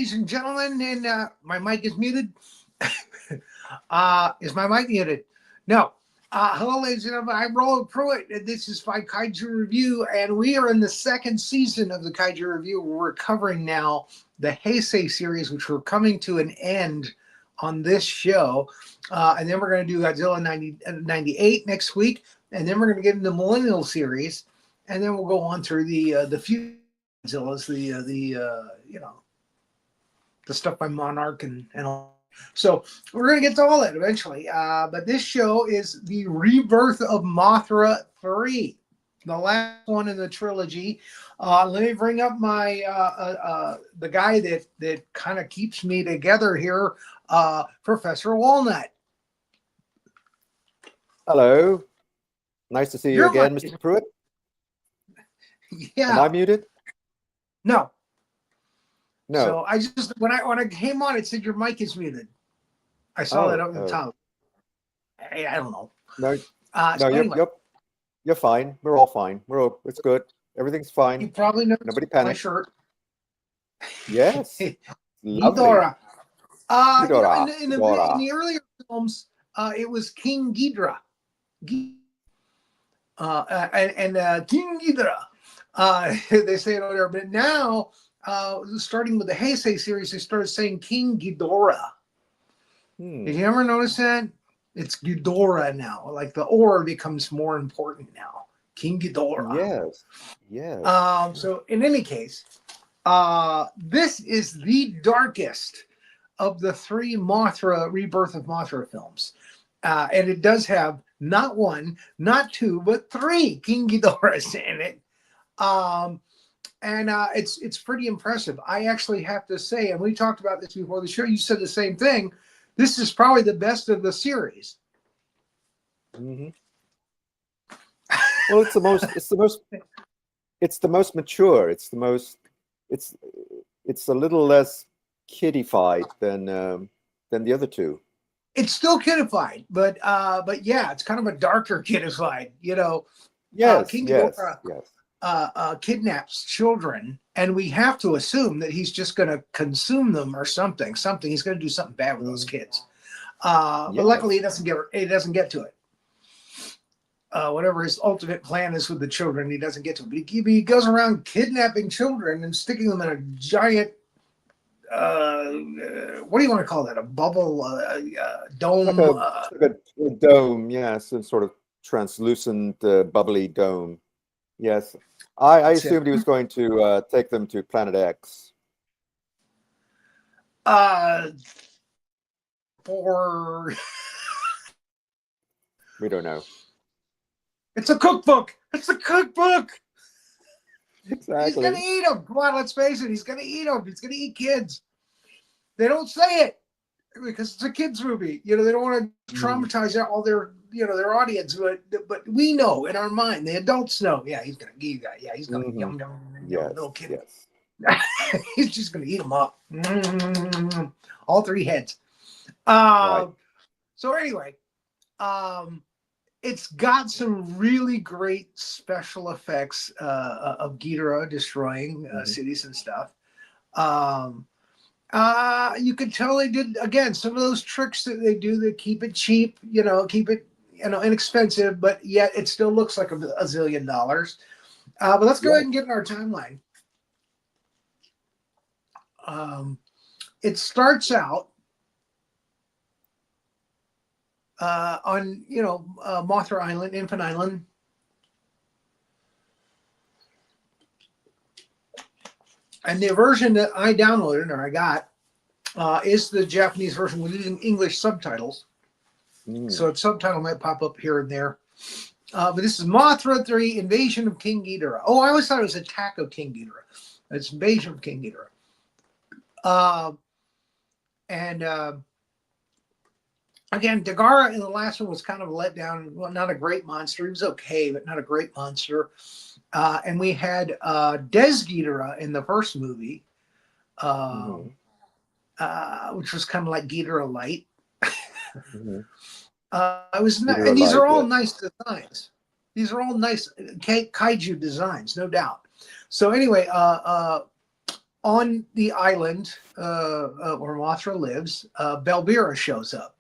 ladies and gentlemen, and my mic is muted. Is my mic muted? No. Hello, ladies and gentlemen. I'm Roland Pruitt, and this is my Kaiju Review, and we are in the second season of the Kaiju Review. We're covering now the Heisei series, which we're coming to an end on this show. And then we're going to do Godzilla 98 next week, and then we're going to get into the Millennial series, and then we'll go on through the few Godzillas, the stuff by Monarch and all. So we're going to get to all that eventually. But this show is the Rebirth of Mothra III, the last one in the trilogy. Let me bring up my the guy that kind of keeps me together here, Professor Wallnott. Hello. Nice to see you again, Mr. Pruitt. Yeah. Am I muted? No. No. So I just when I came on, it said your mic is muted. I saw that up in the top. I don't know. No. So anyway, you're fine. We're all fine. It's good. Everything's fine. You probably know Nobody panic. my shirt. Yes. Ghidorah. Ghidorah. In the earlier films, it was King Ghidorah. King Ghidorah. They say it over there, but now, starting with the Heisei series, they started saying King Ghidorah. Did you ever notice that? It's Ghidorah now. Like the "or" becomes more important now. King Ghidorah. Yes. So in any case, this is the darkest of the three Rebirth of Mothra films. And it does have not one, not two, but three King Ghidorahs in it. And it's pretty impressive. I actually have to say, and we talked about this before the show, you said the same thing. This is probably the best of the series. Mm-hmm. Well, it's the most mature. It's a little less kiddified than the other two. It's still kiddified, but yeah, it's kind of a darker kiddified, Yes, King yes, Ghidorah, yes. Kidnaps children, and we have to assume that he's just going to consume them or something. He's going to do something bad with those kids. But luckily, he doesn't get to it. Whatever his ultimate plan is with the children, he doesn't get to it. But he goes around kidnapping children and sticking them in a giant. What do you want to call that? A bubble dome? Like a dome, yes, a sort of translucent, bubbly dome. Yes, I assumed he was going to take them to Planet X. We don't know. It's a cookbook. It's a cookbook. Exactly. He's gonna eat them. Come on, let's face it. He's gonna eat them. He's gonna eat kids. They don't say it because it's a kids movie. They don't want to traumatize all their audience, but we know in our mind, the adults know. Yeah, he's gonna eat that. Yeah, he's gonna yum little kid. Yes. He's just gonna eat them up. All three heads. Right. So anyway, it's got some really great special effects of Ghidorah destroying cities and stuff. You could tell they did, again, some of those tricks that they do that keep it cheap, keep it inexpensive, but yet it still looks like a zillion dollars. But let's go ahead and get in our timeline. It starts out on Mothra Island, Infant Island. And the version that I downloaded or I got is the Japanese version with English subtitles. So its subtitle might pop up here and there. But this is Mothra III, Invasion of King Ghidorah. Oh, I always thought it was Attack of King Ghidorah. It's Invasion of King Ghidorah. Again, Ghidorah in the last one was kind of a letdown. Well, not a great monster. He was okay, but not a great monster. And we had Des Ghidorah in the first movie, which was kind of like Ghidorah Light. It was and these are all nice designs. These are all nice Kaiju designs, no doubt. So anyway, on the island where Mothra lives, Belvira shows up.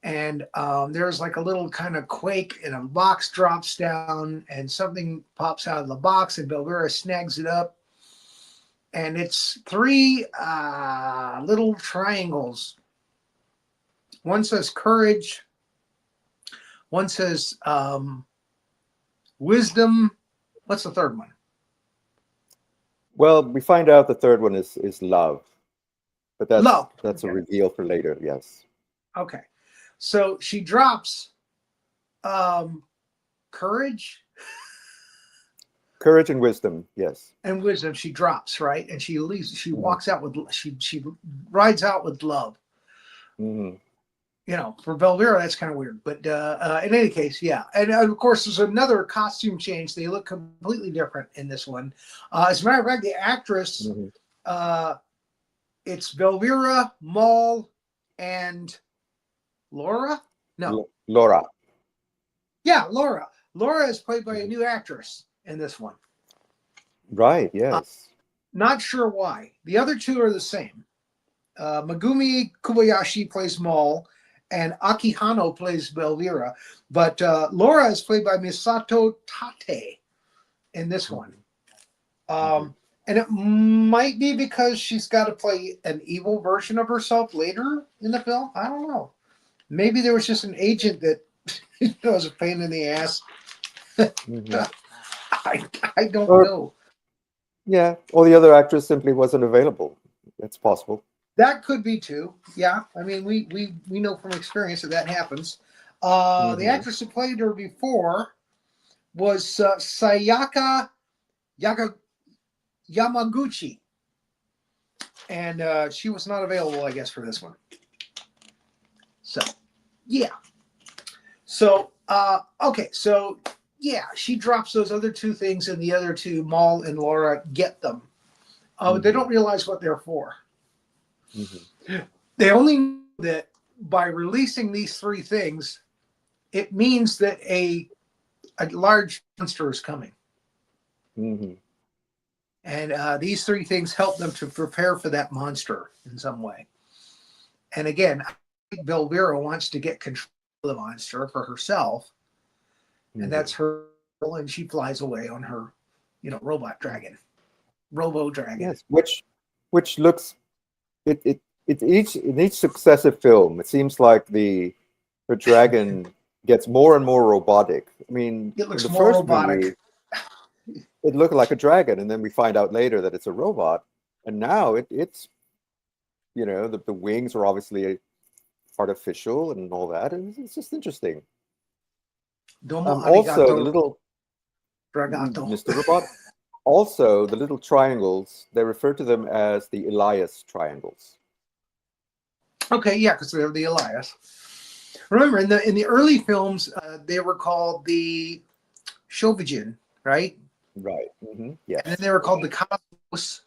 And there's like a little kind of quake, and a box drops down, and something pops out of the box, and Belvira snags it up. And it's three little triangles. One says courage. One says wisdom. What's the third one? Well, we find out the third one is love, but Love. That's a reveal for later. Yes. Okay. So she drops courage Courage and wisdom. Yes. and wisdom. She drops, right? And she leaves. She walks out with, she rides out with love. Mm-hmm. You know, for Belvira, that's kind of weird. But in any case, yeah. And of course, there's another costume change. They look completely different in this one. As a matter of fact, the actress, it's Belvira, Maul, and Laura? No. Laura. Yeah, Laura. Laura is played by a new actress in this one. Right, yes. Not sure why. The other two are the same. Megumi Kobayashi plays Maul, and Akihano plays Belvira. But Laura is played by Misato Tate in this one. And it might be because she's got to play an evil version of herself later in the film. I don't know. Maybe there was just an agent that was a pain in the ass. I don't know. Yeah, or the other actress simply wasn't available. That's possible. That could be too. Yeah, I mean, we know from experience that happens. The actress who played her before was Sayaka Yamaguchi, and she was not available, I guess, for this one. So, yeah. So, okay, so yeah, she drops those other two things, and the other two, Maul and Laura, get them. They don't realize what they're for. They only know that by releasing these three things, it means that a large monster is coming. And these three things help them to prepare for that monster in some way. And again, I think Belvira wants to get control of the monster for herself. And that's her, and she flies away on her, robot dragon. Robo dragon. Yes, which looks in each successive film, it seems like the dragon gets more and more robotic. I mean, it looks in the more first robotic. movie, it looked like a dragon, and then we find out later that it's a robot. And now it's the wings are obviously artificial and all that, and it's just interesting. Also, the little Dragato. Mr. Robot. Also, the little triangles, they refer to them as the Elias triangles. Okay, yeah, because they're the Elias. Remember, in the early films, they were called the Shovijin, right? Right. Yes. And then they were called the Cosmos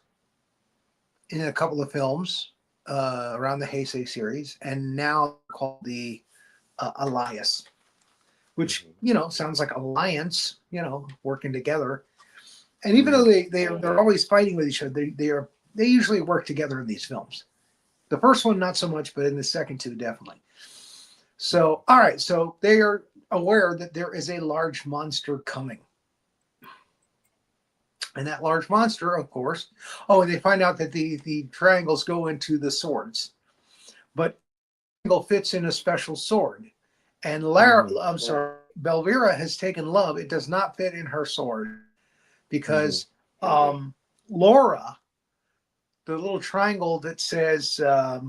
in a couple of films around the Heisei series, and now they're called the Elias, which sounds like alliance, working together. And even though they're always fighting with each other, they usually work together in these films. The first one, not so much, but in the second two, definitely. So, all right. So they are aware that there is a large monster coming. And that large monster, of course. Oh, and they find out that the triangles go into the swords. But the triangle fits in a special sword. And Belvira has taken love. It does not fit in her sword. Because Laura, the little triangle that says, I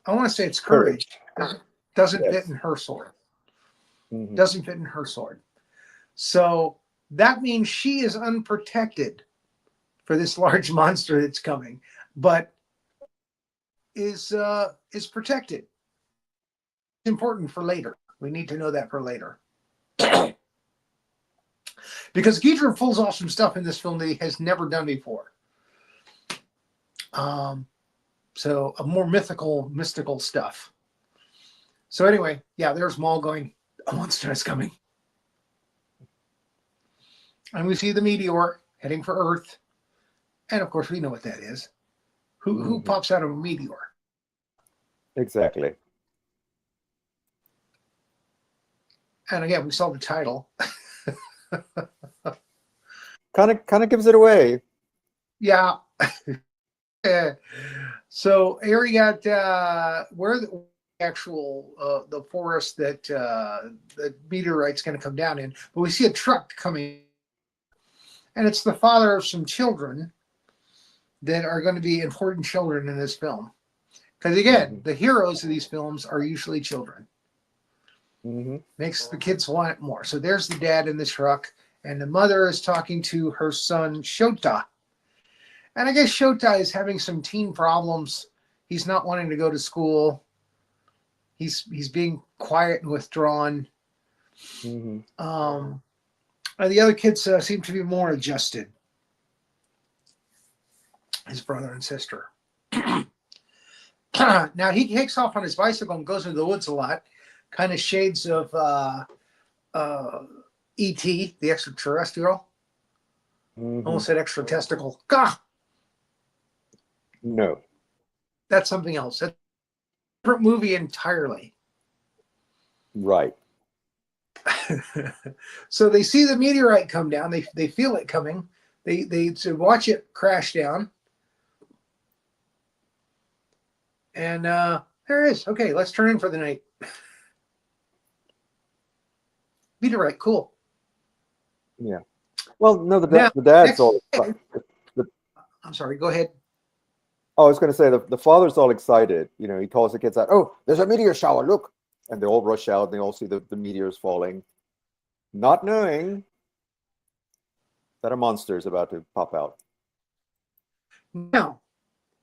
want to say it's courage, doesn't fit in her sword. Doesn't fit in her sword. So that means she is unprotected for this large monster that's coming, but is protected. It's important for later. We need to know that for later. Because Ghidorah pulls off some stuff in this film that he has never done before. So a more mystical stuff. So anyway, yeah, there's Maul going, a monster is coming. And we see the meteor heading for Earth. And of course, we know what that is. Who pops out of a meteor? Exactly. And again, we saw the title. Kind of gives it away. Yeah. So here we got where the actual the forest that the meteorite's going to come down in, but we see a truck coming, and it's the father of some children that are going to be important children in this film. Because again, the heroes of these films are usually children. Makes the kids want it more. So there's the dad in the truck, and the mother is talking to her son Shota. And I guess Shota is having some teen problems. He's not wanting to go to school. He's being quiet and withdrawn. And the other kids seem to be more adjusted. His brother and sister. Now he takes off on his bicycle and goes into the woods a lot. Kind of shades of E.T., the extraterrestrial. Almost said extra testicle. Gah! No. That's something else. That's a different movie entirely. Right. So they see the meteorite come down. They feel it coming. They watch it crash down. And there it is. Okay, let's turn in for the night. Meteorite, cool. Yeah. Well, no, the dad's all excited. I'm sorry, go ahead. Oh, I was going to say the father's all excited. You know, he calls the kids out. Oh, there's a meteor shower. Look. And they all rush out and they all see the meteors falling, not knowing that a monster is about to pop out. Now,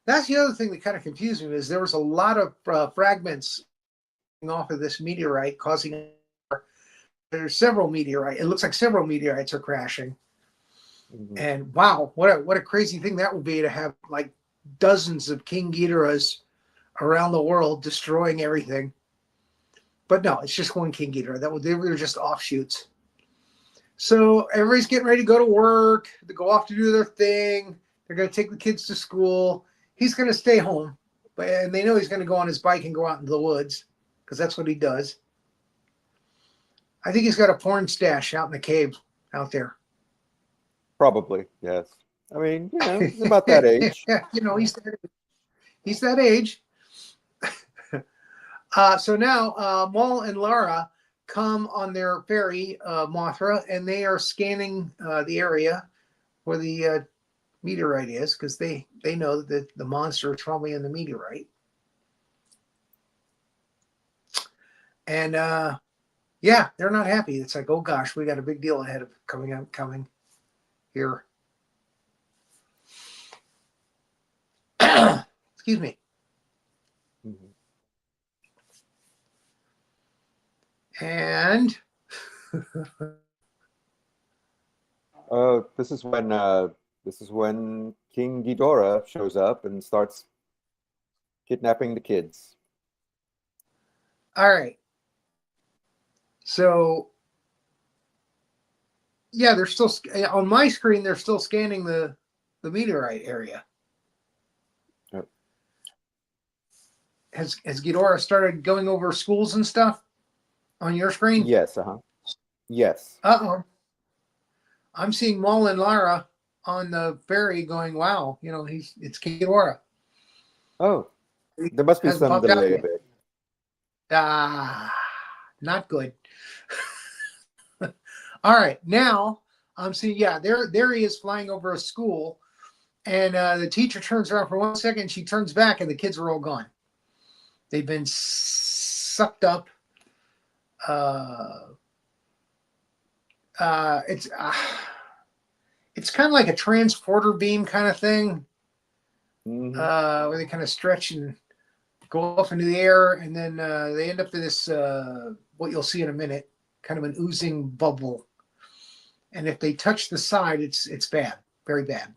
that's the other thing that kind of confused me is there was a lot of fragments off of this meteorite causing. There's several meteorites. It looks like several meteorites are crashing. And wow, what a crazy thing that would be to have like dozens of King Ghidorahs around the world destroying everything. But no, it's just one King Ghidorah. They were just offshoots. So everybody's getting ready to go to work, to go off to do their thing. They're going to take the kids to school. He's going to stay home, and they know he's going to go on his bike and go out into the woods because that's what he does. I think he's got a porn stash out in the cave out there. Probably, yes. I mean, you know, he's about that age. Yeah, you know, he's that age. So now Maul and Lara come on their ferry, Mothra, and they are scanning the area where the meteorite is because they know that the monster is probably in the meteorite. And yeah, they're not happy. It's like, oh gosh, we got a big deal ahead of coming here. Excuse me. And this is when King Ghidorah shows up and starts kidnapping the kids. All right. So yeah, they're still on my screen. They're still scanning the meteorite area. Yep. Has Ghidorah started going over schools and stuff on your screen? Yes. Yes. I'm seeing Maul and Lara on the ferry going, wow, you know, it's King Ghidorah. Oh, there must be some delay a bit. Not good. All right, now I'm seeing, yeah, there he is flying over a school, and the teacher turns around for 1 second, she turns back, and the kids are all gone. They've been sucked up. It's kind of like a transporter beam kind of thing, where they kind of stretch and go off into the air, and then they end up in this what you'll see in a minute, kind of an oozing bubble. And if they touch the side, it's bad, very bad.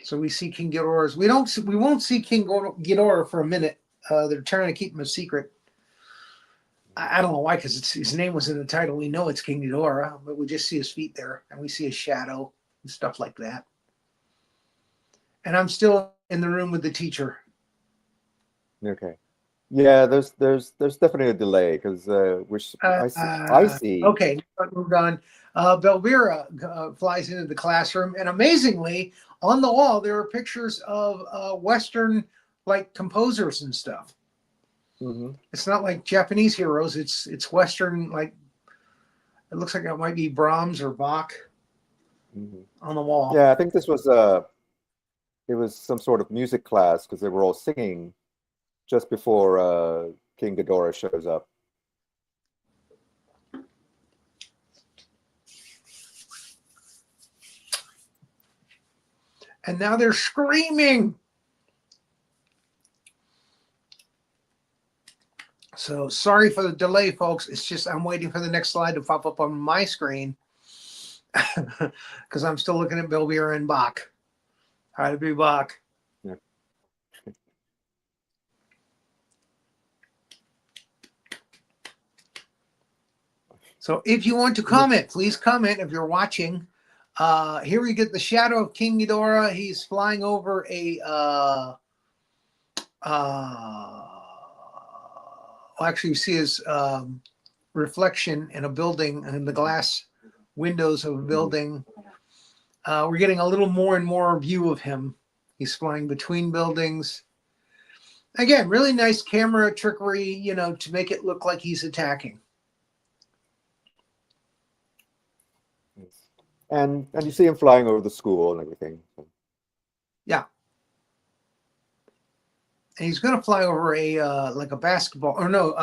So we see King Ghidorah's. We won't see King Ghidorah for a minute. They're trying to keep him a secret. I don't know why, because his name was in the title. We know it's King Ghidorah, but we just see his feet there, and we see his shadow and stuff like that. And I'm still in the room with the teacher. Okay. Yeah, there's definitely a delay because I see. Okay, moved on. Belvira flies into the classroom, and amazingly, on the wall there are pictures of Western like composers and stuff. Mm-hmm. It's not like Japanese heroes. It's Western. Like it looks like it might be Brahms or Bach on the wall. Yeah, I think this was it was some sort of music class because they were all singing just before King Ghidorah shows up. And now they're screaming. So sorry for the delay, folks. It's just I'm waiting for the next slide to pop up on my screen because I'm still looking at Belvira and Bach. How to be Bach. Yeah. So if you want to comment, please comment if you're watching. Here we get the shadow of King Ghidorah. He's flying over a actually you see his reflection in a building, in the glass windows of a building. We're getting a little more and more view of him. He's flying between buildings. Again, really nice camera trickery, you know, to make it look like he's attacking. And you see him flying over the school and everything. Yeah. And he's going to fly over a like a basketball or no,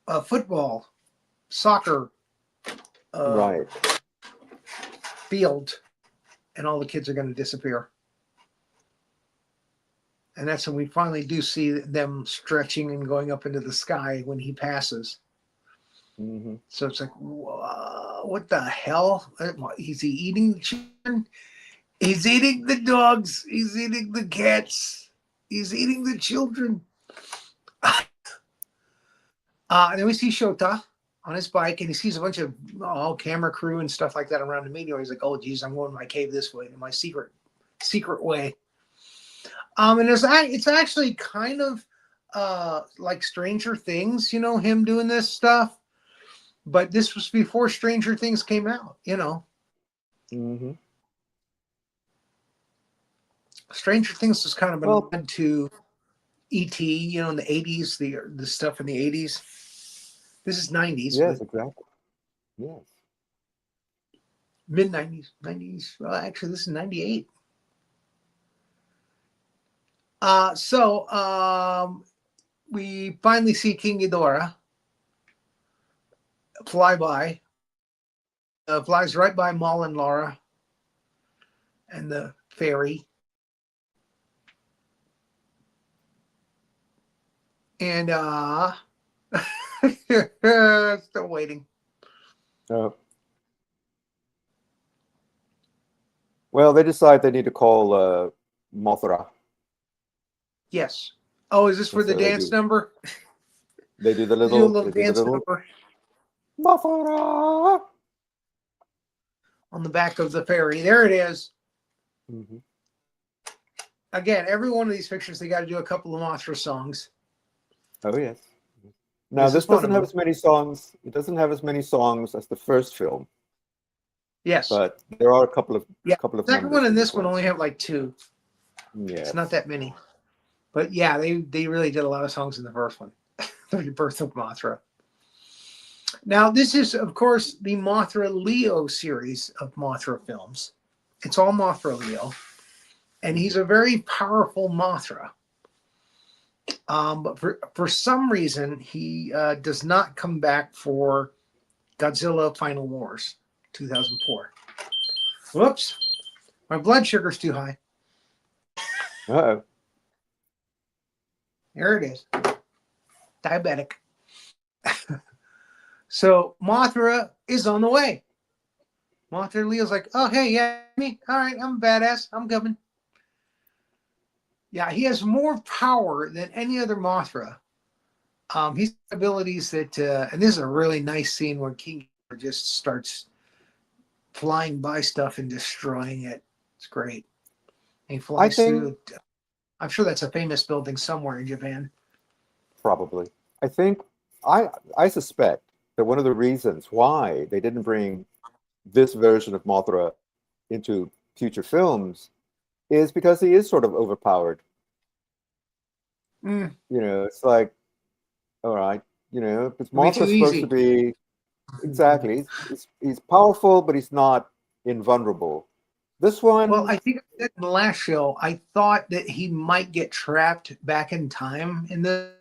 a football, soccer Right. field, and all the kids are going to disappear. And that's when we finally do see them stretching and going up into the sky when he passes. Mm-hmm. So it's like, what the hell? Is he eating the children? He's eating the dogs. He's eating the cats. He's eating the children. And then we see Shota on his bike, and he sees a bunch of camera crew and stuff like that around the meteor. He's like, "Oh, geez, I'm going to my cave this way, in my secret way." And it's actually kind of like Stranger Things, you know, him doing this stuff. But this was before Stranger Things came out, you know. Mm-hmm. Stranger Things was kind of been led to E.T., you know, in the 80s, the stuff in the 80s. This is 90s. Yes, exactly. Yes. Mid-90s, 90s. Well, actually, this is 98. So we finally see King Ghidorah fly by. Flies right by Maul and Laura and the fairy. And still waiting. Well, they decide they need to call Mothra. Yes. Oh, is this for the dance number? They do the little dance number Mothra on the back of the ferry. There it is. Mm-hmm. Again, every one of these pictures, they got to do a couple of Mothra songs. Oh, yes. Now, this doesn't have as many songs. It doesn't have as many songs as the first film. Yes. But there are a couple of the second one and this one only have like 2. Yeah. It's not that many. But yeah, they really did a lot of songs in the first one. The Rebirth of Mothra. Now, this is, of course, the Mothra Leo series of Mothra films. It's all Mothra Leo. And he's a very powerful Mothra. But for some reason, he does not come back for Godzilla Final Wars 2004. Whoops. My blood sugar's too high. Uh-oh. There it is. Diabetic. So Mothra is on the way. Mothra Leo's like, oh, hey, yeah, me. All right, I'm a badass. I'm coming. Yeah, he has more power than any other Mothra. He's got abilities that, and this is a really nice scene where King Ghidorah just starts flying by stuff and destroying it. It's great. And he I flies think through. I'm sure that's a famous building somewhere in Japan. probably. I think I suspect that one of the reasons why they didn't bring this version of Mothra into future films is because he is sort of overpowered. Mm, It's like, all right, because it'll be too Mothra's supposed to easy. be exactly. He's powerful, but he's not invulnerable. This Well, one, I think I said in the last show, I thought that he might get trapped back in time in the.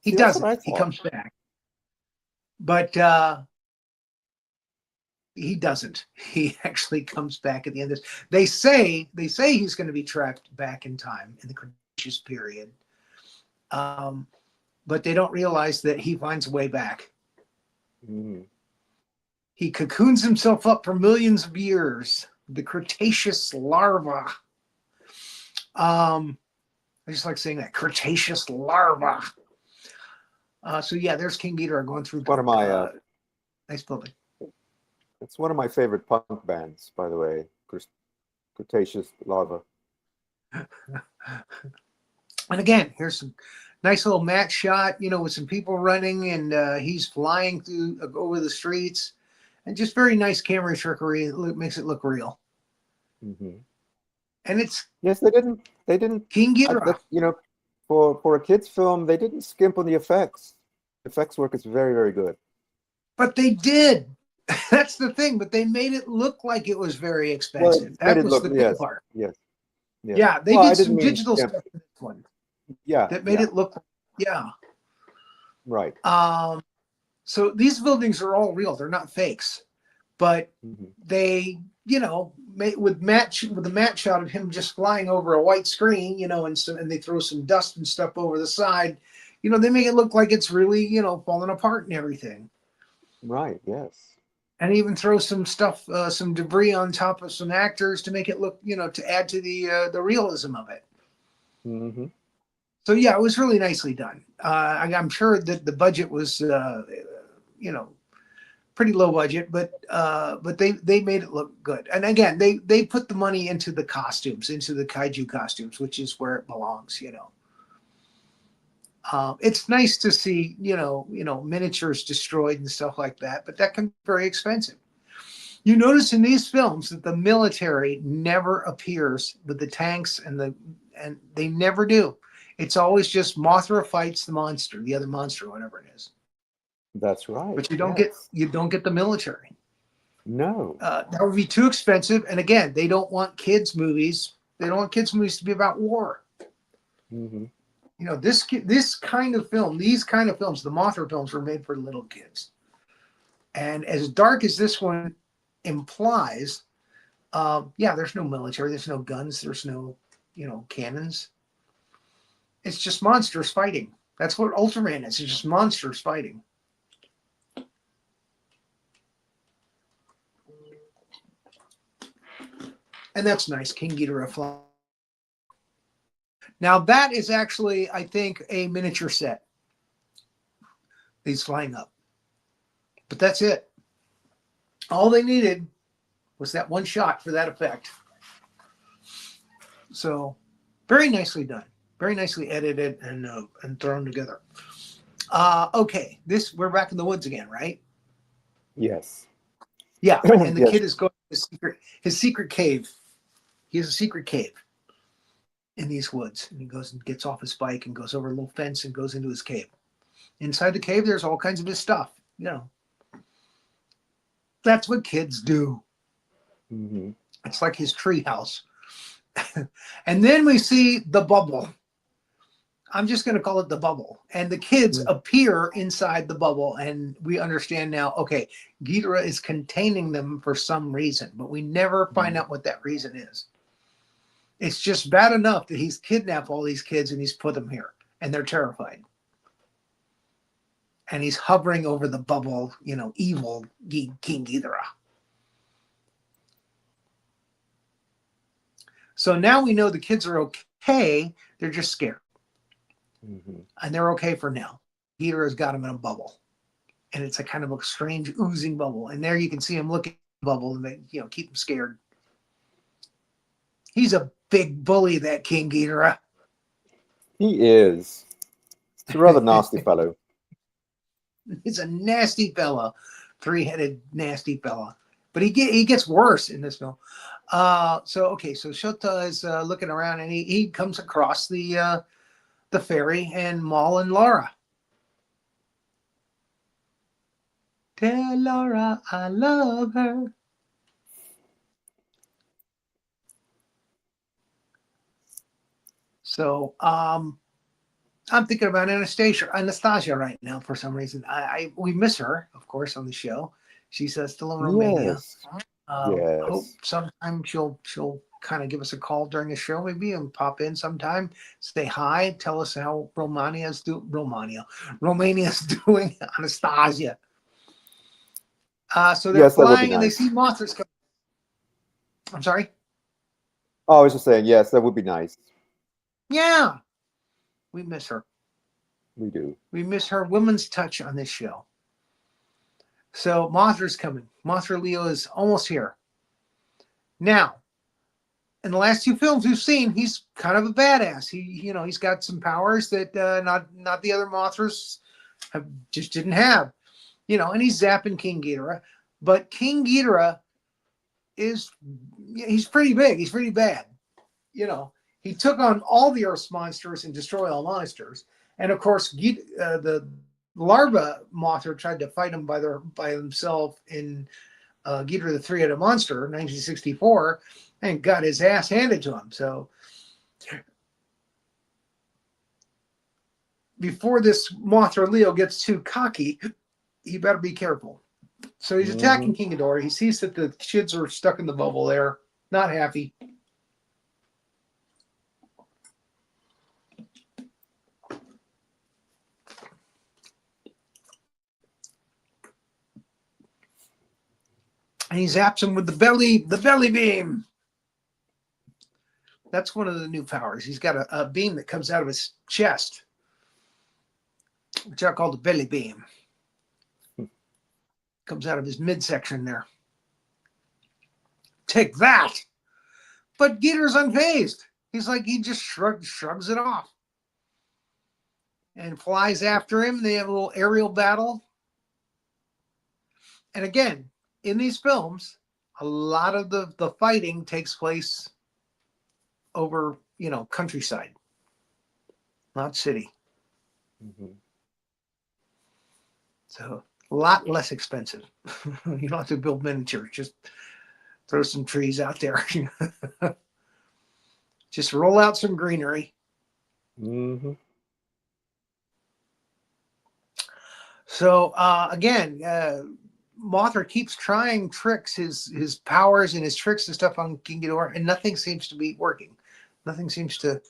He see, that's what doesn't. I He thought. comes back, but he doesn't. He actually comes back at the end of this. They say he's going to be trapped back in time in the Cretaceous period, but they don't realize that he finds a way back. Mhm. He cocoons himself up for millions of years. The Cretaceous larva. I just like saying that Cretaceous larva. So yeah, there's King Ghidorah going through. One of my Nice building. it's one of my favorite punk bands, by the way, Cretaceous Larva. And again, here's some nice little matte shot, with some people running and he's flying through over the streets, and just very nice camera trickery. It makes it look real. Hmm. And it's Yes, they didn't. King Ghidorah. That for a kids film, they didn't skimp on the effects. Effects work is very, very good. But they did. That's the thing. But they made it look like it was very Well, expensive. it made That it was look, the good yes, part. yes, yes. Yeah, they Well, I did didn't some mean digital skimp. stuff in this one Yeah, that made yeah, it look. Yeah. right. So these buildings are all real. They're not fakes. But Hmm. they, with the matte shot of him just flying over a white screen, and they throw some dust and stuff over the side, they make it look like it's really, falling apart and everything. Right. Yes. And even throw some stuff, some debris on top of some actors to make it look, to add to the realism of it. Hmm. So yeah, it was really nicely done. I'm sure that the budget was, you know, pretty low budget, but they made it look good. And again, they put the money into the costumes, into the kaiju costumes, which is where it belongs. It's nice to see miniatures destroyed and stuff like that, but that can be very expensive. You notice in these films that the military never appears with the tanks and they never do. It's always just Mothra fights the monster, the other monster, whatever it is. That's right. But you don't get Yes. the military. No. That would be too expensive. And again, they don't want kids movies. They don't want kids movies to be about war. Hmm. This kind of film, these kind of films, the Mothra films were made for little kids. And as dark as this one implies, yeah, there's no military, there's no guns, there's no, cannons. It's just monsters fighting. That's what Ultraman is. It's just monsters fighting. And that's nice. King Ghidorah flying. Now that is actually, I think, a miniature set. He's flying up. But that's it. All they needed was that one shot for that effect. So very nicely done. Very nicely edited and thrown together. Okay, we're back in the woods again, right? Yes. Yeah, and the Yes. kid is going to his secret cave. He has a secret cave in these woods, and he goes and gets off his bike and goes over a little fence and goes into his cave. Inside the cave, there's all kinds of his stuff. That's what kids do. Hmm. It's like his tree house. And then we see the bubble. I'm just going to call it the bubble. And the kids appear inside the bubble, and we understand now, okay, Ghidorah is containing them for some reason, but we never find out what that reason is. It's just bad enough that he's kidnapped all these kids and he's put them here, and they're terrified. And he's hovering over the bubble, evil King Ghidorah. So now we know the kids are okay. They're just scared. Mhm. And they're okay for now. Ghidorah's got him in a bubble. And it's a kind of a strange oozing bubble. And there you can see him looking at the bubble and they, keep him scared. He's a big bully, that King Ghidorah. He is. He's a rather nasty fellow. He's a nasty fella, three-headed nasty fella. But he gets worse in this film. So Shota is looking around and he comes across the ferry and Maul and Laura. Tell Laura I love her. So I'm thinking about Anastasia right now for some reason. We miss her, of course, on the show. She's still in Romania. Yes. Hope Yes. sometime she'll kind of give us a call during the show, maybe, and pop in sometime, say hi, tell us how Romania's doing. Anastasia. So they're Yes, that would be flying and they nice. see Mothra's coming. I'm sorry. Oh, I was just saying, yes, that would be nice. Yeah, we miss her. We do. We miss her woman's touch on this show. So Mothra's coming. Mothra Leo is almost here. Now, in the last two films we've seen, he's kind of a badass. He's got some powers that not the other Mothras just didn't have. And he's zapping King Ghidorah. But King Ghidorah he's pretty big. He's pretty bad. He took on all the Earth's monsters and destroyed all monsters. And of course, the larva Mothra tried to fight him by himself in Ghidorah the Three-Headed Monster, 1964, and got his ass handed to him. So before this Mothra Leo gets too cocky, he better be careful. So he's attacking King Ghidorah. He sees that the kids are stuck in the bubble there, not happy. And he zaps him with the belly beam. That's one of the new powers. He's got a beam that comes out of his chest, which I call the belly beam. Comes out of his midsection there. Take that! But Ghidorah's unfazed. He's like, he just shrugs it off. And flies after him. They have a little aerial battle. And again, in these films, a lot of the fighting takes place over, countryside, not city. Mm-hmm. So a lot less expensive. You don't have to build miniatures. Just throw some trees out there. Just roll out some greenery. Mm-hmm. So again, Mothra keeps trying tricks, his powers and his tricks and stuff on King Ghidorah, and nothing seems to be working. Nothing seems to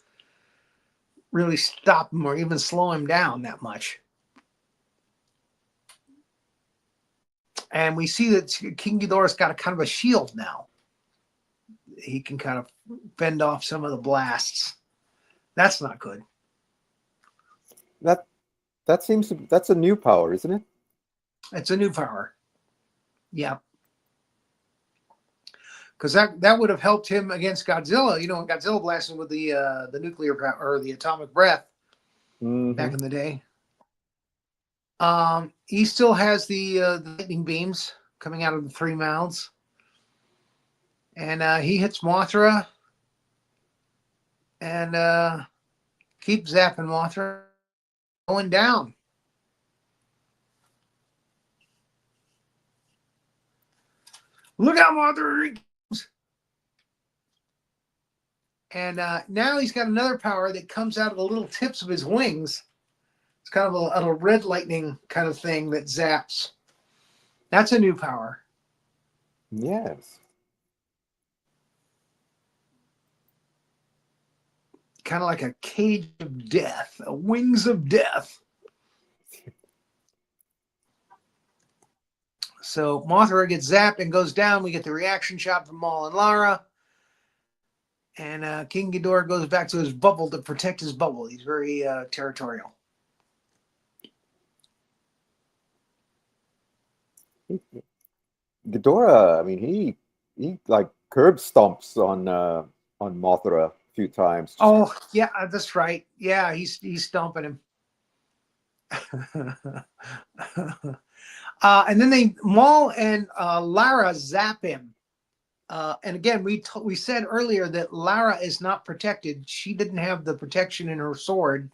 really stop him or even slow him down that much. And we see that King Ghidorah's got a kind of a shield now. He can kind of fend off some of the blasts. That's not good. That's a new power, isn't it? It's a new power. Yeah. Because that would have helped him against Godzilla. When Godzilla blasted with the nuclear power or the atomic breath back in the day. He still has the lightning beams coming out of the three mouths. And he hits Mothra and keeps zapping Mothra, going down. Look out, Mothra! And now he's got another power that comes out of the little tips of his wings. It's kind of a red lightning kind of thing that zaps. That's a new power. Yes. Kind of like a cage of death, a wings of death. So Mothra gets zapped and goes down. We get the reaction shot from Maul and Lara. And King Ghidorah goes back to his bubble to protect his bubble. He's very territorial. Ghidorah, I mean, he like curb stomps on Mothra a few times. Oh, yeah, that's right. Yeah, he's stomping him. And then Maul and Lara zap him. And again, we said earlier that Lara is not protected. She didn't have the protection in her sword.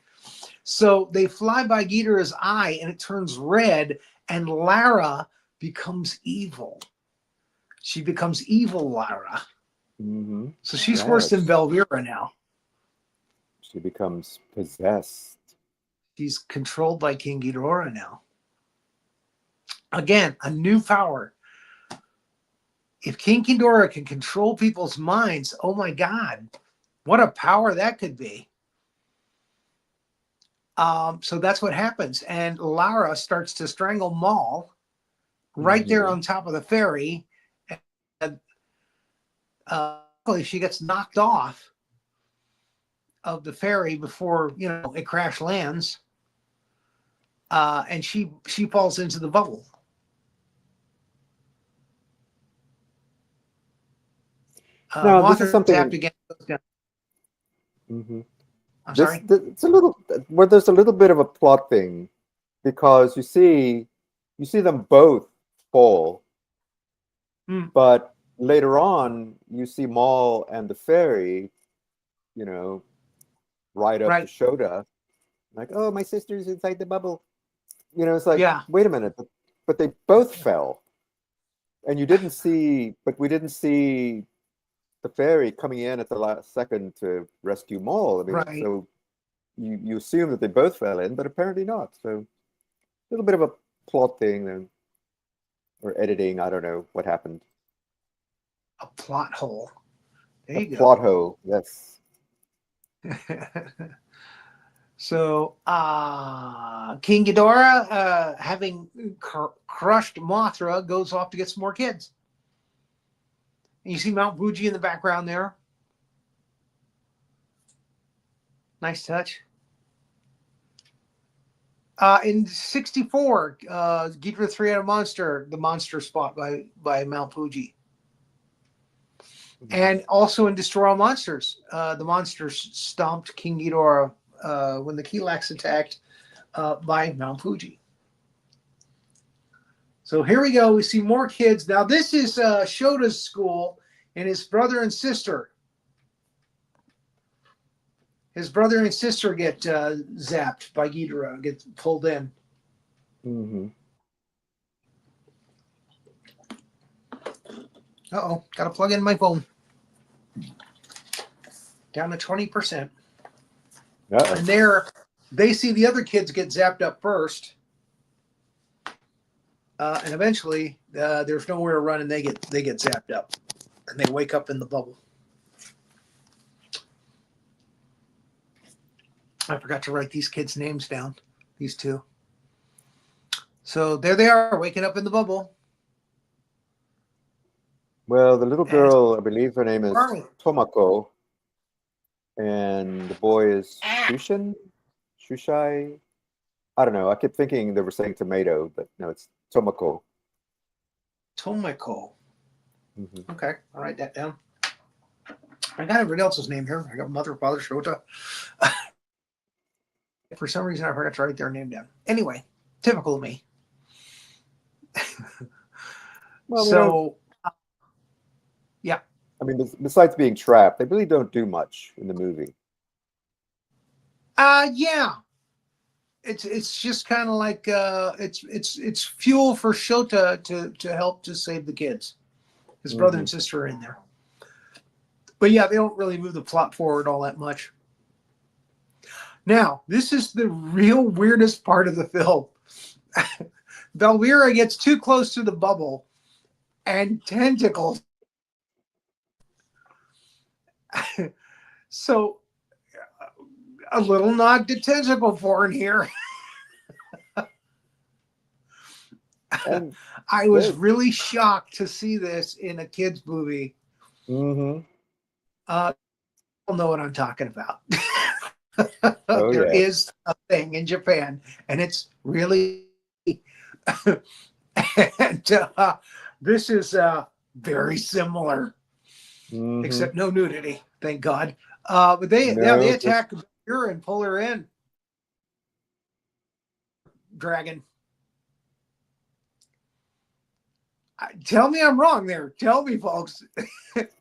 So they fly by Ghidorah's eye and it turns red, and Lara becomes evil. She becomes evil Lara. Mm-hmm. So she's worse than Velvira now. She becomes possessed. She's controlled by King Ghidorah now. Again, a new power. If King Ghidorah can control people's minds, oh my God, what a power that could be. So that's what happens. And Lara starts to strangle Maul right there on top of the ferry. And she gets knocked off of the ferry before, it crash lands. And she falls into the bubble. Now, this is something. Again. Mm-hmm. I'm sorry. It's a little where there's a little bit of a plot thing, because you see them both fall, but later on you see Maul and the fairy, ride up to Shota, like, oh, my sister's inside the bubble. It's like, wait a minute, but they both fell, and we didn't see the fairy coming in at the last second to rescue Maul. I mean, so you assume that they both fell in, but apparently not. So a little bit of a plot thing or editing. I don't know what happened. A plot hole. There you go. Plot hole, yes. So King Ghidorah, having crushed Mothra, goes off to get some more kids. And you see Mount Fuji in the background there. Nice touch. In 64, Ghidorah 3 had a monster, the monster spot by Mount Fuji. And also in Destroy All Monsters, the monsters stomped King Ghidorah when the Kilax attacked by Mount Fuji. So here we go. We see more kids. Now this is Shota's school, and his brother and sister. His brother and sister get zapped by Ghidorah, get pulled in. Mm-hmm. Uh-oh, got to plug in my phone. Down to 20%. And they see the other kids get zapped up first. And eventually, there's nowhere to run, and they get zapped up, and they wake up in the bubble. I forgot to write these kids' names down. These two. So there they are, waking up in the bubble. Well, the little girl, I believe her name is Tomoko, and the boy is Shushai. I don't know. I kept thinking they were saying tomato, but no, it's Tomoko. Tomoko. Mm-hmm. Okay, I'll write that down. I got everybody else's name here. I got mother, father, Shota. For some reason, I forgot to write their name down. Anyway, typical of me. Well, yeah. I mean, besides being trapped, they really don't do much in the movie. Yeah. It's just kind of like it's fuel for Shota to help to save the kids. His brother and sister are in there. But yeah, they don't really move the plot forward all that much. Now, this is the real weirdest part of the film. Velvira gets too close to the bubble, and tentacles. So, a little nod to tentacle porn here. I was really shocked to see this in a kids' movie. Mm-hmm. all know what I'm talking about. Oh There yeah. is a thing in Japan, and it's really, and this is very similar, Hmm. except no nudity, thank God. But they No, just attack her and pull her in. Dragon. Tell me I'm wrong there. Tell me, folks.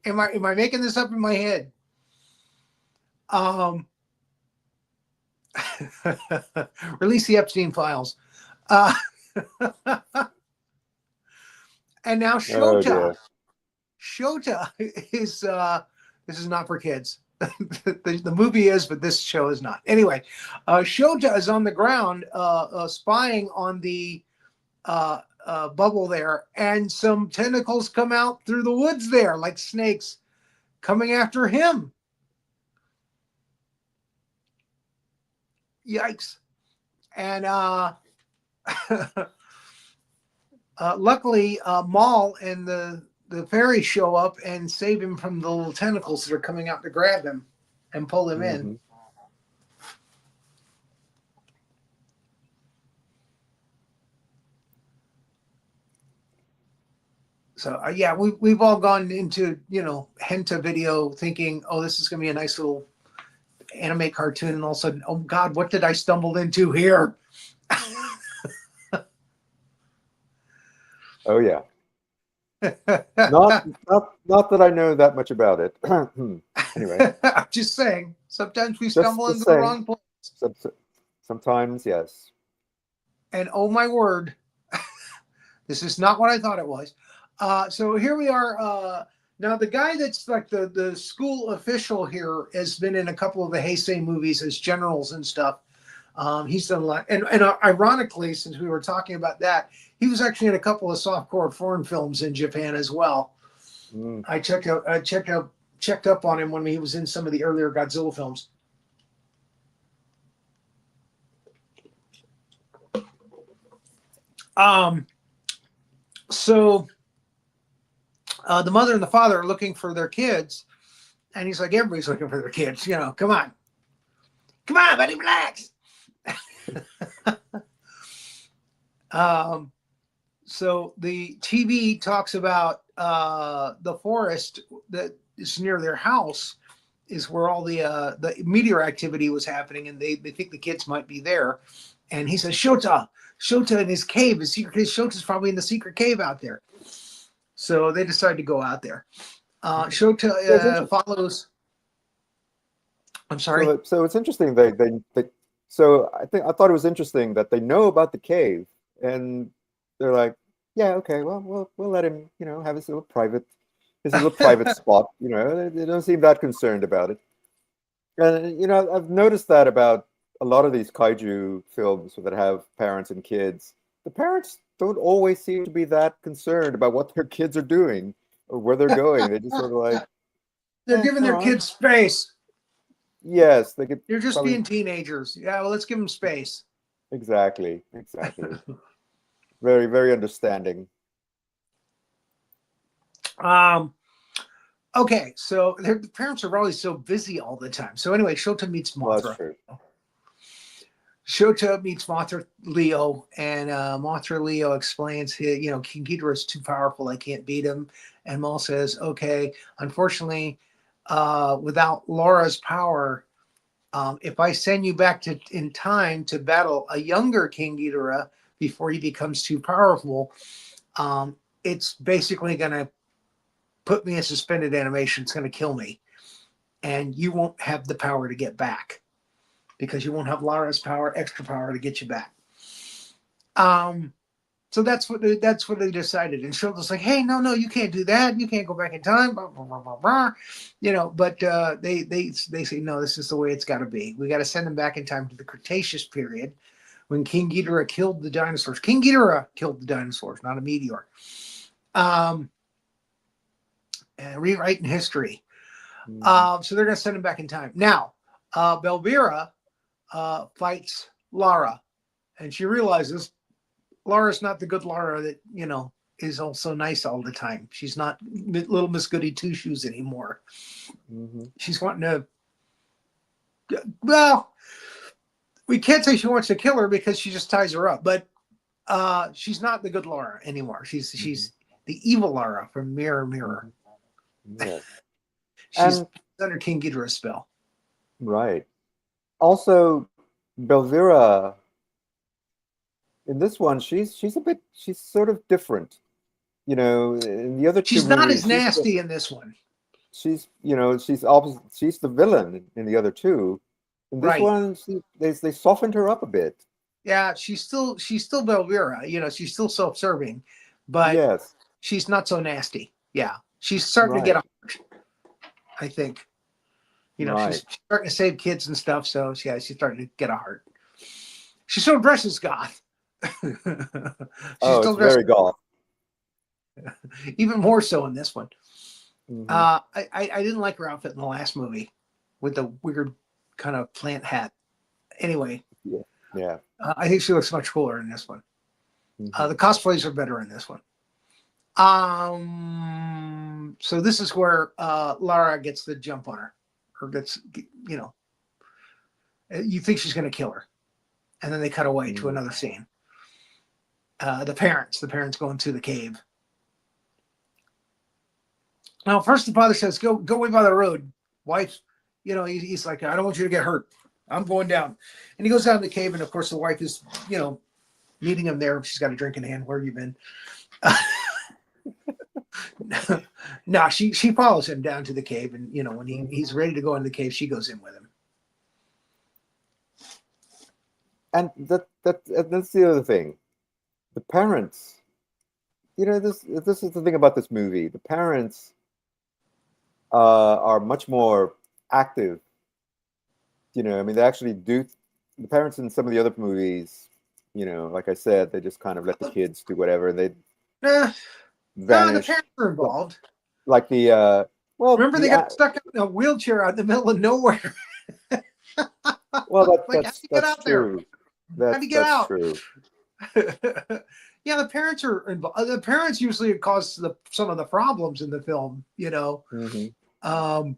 Am I making this up in my head? Um, release the Epstein files. Uh, and now oh Shota. dear. Shota is this is not for kids. The movie is, but this show is not. Anyway, Shota is on the ground spying on the bubble there, and some tentacles come out through the woods there, like snakes coming after him. Yikes. And luckily, Maul and the fairy show up and save him from the little tentacles that are coming out to grab him and pull him in. Hmm. So yeah, we've all gone into hentai video thinking, oh, this is gonna be a nice little anime cartoon, and all of a sudden, oh God, what did I stumble into here? Oh yeah. Not that I know that much about it. Anyway, I'm just saying, sometimes we just stumble the into the same. wrong place. Some- Sometimes, yes. And oh my word, this is not what I thought it was. So here we are. Now the guy that's like the school official here has been in a couple of the Heisei movies as generals and stuff. He's done a lot, and ironically, since we were talking about that, he was actually in a couple of softcore foreign films in Japan as well. Mm. I checked up on him when he was in some of the earlier Godzilla films. So the mother and the father are looking for their kids, and he's like, everybody's looking for their kids. Come on, buddy, relax. So the TV talks about the forest that is near their house is where all the meteor activity was happening, and they think the kids might be there. And he says, Shota in his cave, Shota's probably in the secret cave out there. So they decide to go out there. Shota follows. I'm sorry. So it's interesting. They so I thought it was interesting that they know about the cave and they're like, yeah, okay, well, we'll let him, have his little private spot. They don't seem that concerned about it. And I've noticed that about a lot of these kaiju films that have parents and kids. The parents don't always seem to be that concerned about what their kids are doing or where they're going. They just sort of like, They're giving their all right. kids space. Yes, they could They're just probably being teenagers. Yeah, well, let's give them space. exactly. Very, very understanding. Okay, so the parents are always so busy all the time. So anyway, Shota meets Well, that's Mothra. true. Shota meets Mothra Leo, and Mothra Leo explains, King Ghidorah is too powerful. I can't beat him. And Maul says, okay, unfortunately, without Laura's power, if I send you back in time to battle a younger King Ghidorah before he becomes too powerful, it's basically going to put me in suspended animation. It's going to kill me. And you won't have the power to get back because you won't have Laura's extra power to get you back. So that's what they decided. And Shota's like, hey, no, you can't do that. You can't go back in time. Blah, blah, blah, blah, blah. But they say, no, this is the way it's got to be. We got to send them back in time to the Cretaceous period when King Ghidorah killed the dinosaurs. King Ghidorah killed the dinosaurs, not a meteor. And rewriting history. So they're going to send him back in time. Now, Belvira fights Lara, and she realizes Lara's not the good Lara that, is also nice all the time. She's not little Miss Goody Two Shoes anymore. Mm-hmm. She's wanting to Well, we can't say she wants to kill her because she just ties her up. But she's not the good Lara anymore. She's the evil Lara from Mirror Mirror. Yes. She's And under King Ghidorah's spell. right. Also, Belvira in this one, she's sort of different. You know, in the other two She's not movies, as nasty in this one. she's she's the villain in the other two. In this Right. one, they softened her up a bit. Yeah, she's still Belvira. You know, she's still self-serving, but Yes. she's not so nasty. Yeah, she's starting to Right. get a heart, I think. You know, Right. she's starting to save kids and stuff. So yeah, she's starting to get a heart. She still dresses goth. She Oh, still it's dresses very goth. even more so in this one. Mhm. I didn't like her outfit in the last movie with the weird kind of plant hat. Anyway, Yeah. I think she looks much cooler in this one. Mhm. The cosplays are better in this one. So this is where Lara gets the jump on her, or gets, you know, you think she's going to kill her, and then they cut away to another scene. The parents going to the cave. Now, first the father says, "Go away by the road, wife." You know, he's like, "I don't want you to get hurt. I'm going down," and he goes down the cave, and of course the wife is, you know, meeting him there. She's got a drink in hand. Where have you been? No, she follows him down to the cave, and you know when he's ready to go in the cave, she goes in with him. And that's the other thing. The parents, you know, this is the thing about this movie. The parents are much more active. You know, I mean, they actually do. The parents in some of the other movies, you know, like I said, they just kind of let the kids do whatever, and they No, the vanish. parents are involved. Like the Remember, they got stuck in a wheelchair out in the middle of nowhere. well, Like, how do you get that's out there? true. How do you get That's out? true. Yeah, the parents are involved. The parents usually cause some of the problems in the film. You know. Mm-hmm.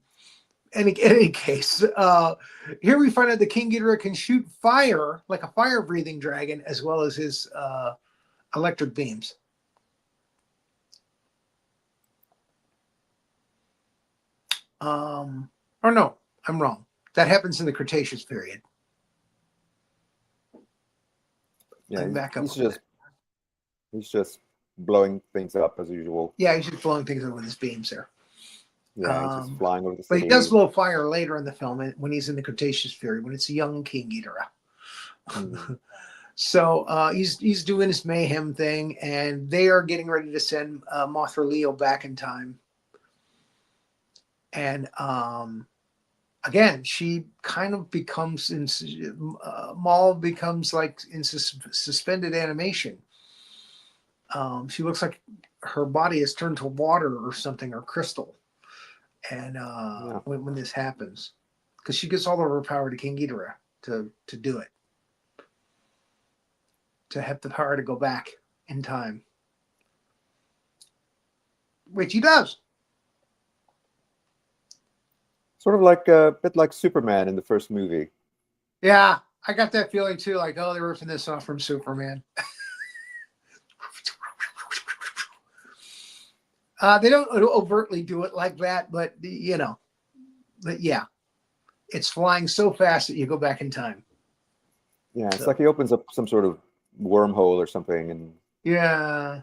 In any case, here we find out the King Ghidorah can shoot fire like a fire-breathing dragon, as well as his electric beams. Or no, I'm wrong. That happens in the Cretaceous period. Yeah, Back up. he's just blowing things up as usual. Yeah, he's just blowing things up with his beams there. Yeah, he's just flying over the But city. he does blow fire later in the film when he's in the Cretaceous period, when it's a young King Ghidorah. So he's doing his mayhem thing, and they are getting ready to send Mothra Leo back in time. And again, she kind of becomes Maul becomes like in suspended animation. She looks like her body is turned to water or something, or crystal. And when this happens, because she gives all of her power to King Ghidorah to do it, to have the power to go back in time, which he does. Sort of like a bit like Superman in the first movie. Yeah, I got that feeling too. Like, oh, they're ripping this off from Superman. They don't overtly do it like that, but you know, but yeah, it's flying so fast that you go back in time. Yeah, it's like he opens up some sort of wormhole or something, and yeah.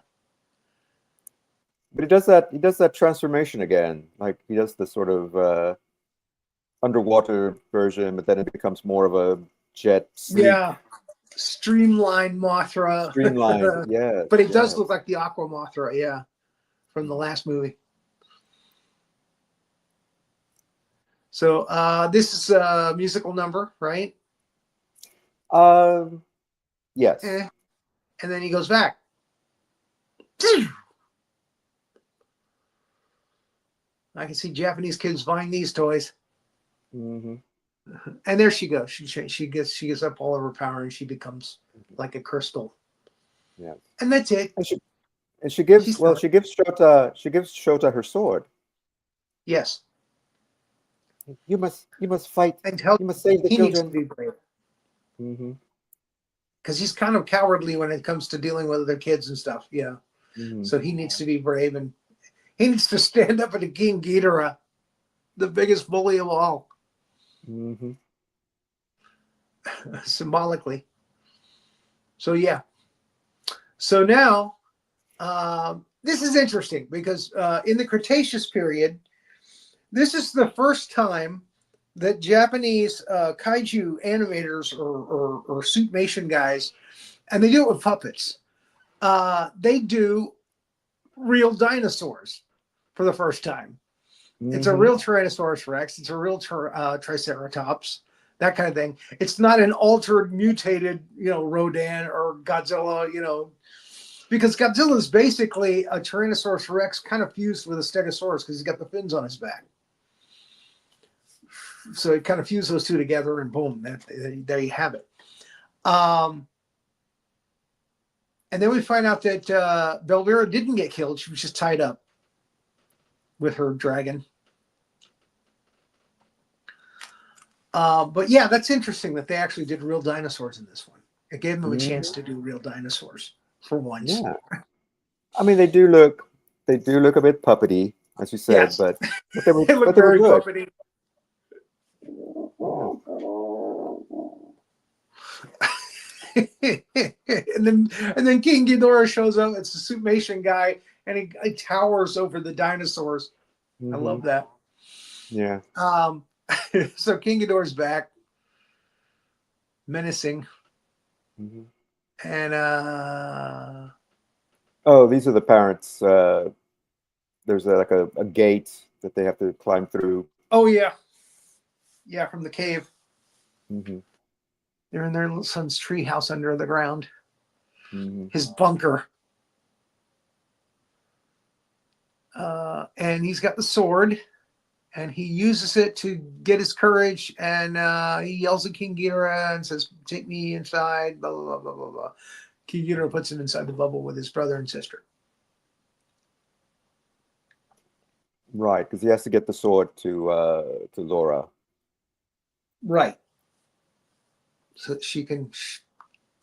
But he does that transformation again. Like he does the sort of underwater version, but then it becomes more of a jet. Yeah. Streamlined Mothra. Streamlined, yeah. But it does look like the Aqua Mothra, yeah, from the last movie. So this is a musical number, right? Yes. And then he goes back. I can see Japanese kids buying these toys. Mm-hmm. And there she goes. She gets up all of her power, and she becomes like a crystal. Yeah. And that's it. And she gives Shota her sword. Yes. You must fight. and tell You must save the he needs to children. be brave Mm-hmm. because he's kind of cowardly when it comes to dealing with other kids and stuff. Yeah, Mm-hmm. so he needs to be brave and he needs to stand up to King Ghidorah, the biggest bully of all, Mm-hmm. symbolically. So yeah. So now this is interesting because in the Cretaceous period, this is the first time that Japanese kaiju animators or suitmation guys, and they do it with puppets, they do real dinosaurs for the first time. It's a Mm-hmm. real Tyrannosaurus Rex. It's a real Triceratops, that kind of thing. It's not an altered, mutated, Rodan or Godzilla, because Godzilla is basically a Tyrannosaurus Rex kind of fused with a Stegosaurus because he's got the fins on his back. So it kind of fused those two together, and boom, there you have it. And then we find out that Belvira didn't get killed; she was just tied up with her dragon. But yeah, that's interesting that they actually did real dinosaurs in this one. It gave them a chance to do real dinosaurs for once. Yeah. I mean, they do look a bit puppety, as you said, Yes, but they look they were very good. puppety. and then King Ghidorah shows up. It's the Suitmation guy, and he towers over the dinosaurs. I Mm-hmm. love that. Yeah. So King Ghidorah's back, menacing, Mm-hmm. and Oh, these are the parents. There's like a gate that they have to climb through. oh yeah, from the cave. Mm-hmm. They're in their little son's tree house under the ground, Mm-hmm. his bunker. And he's got the sword, and he uses it to get his courage. And he yells at King Ghidorah and says, "Take me inside." Blah blah blah blah blah blah. King Ghidorah puts him inside the bubble with his brother and sister. Right, because he has to get the sword to Laura. Right. So that she can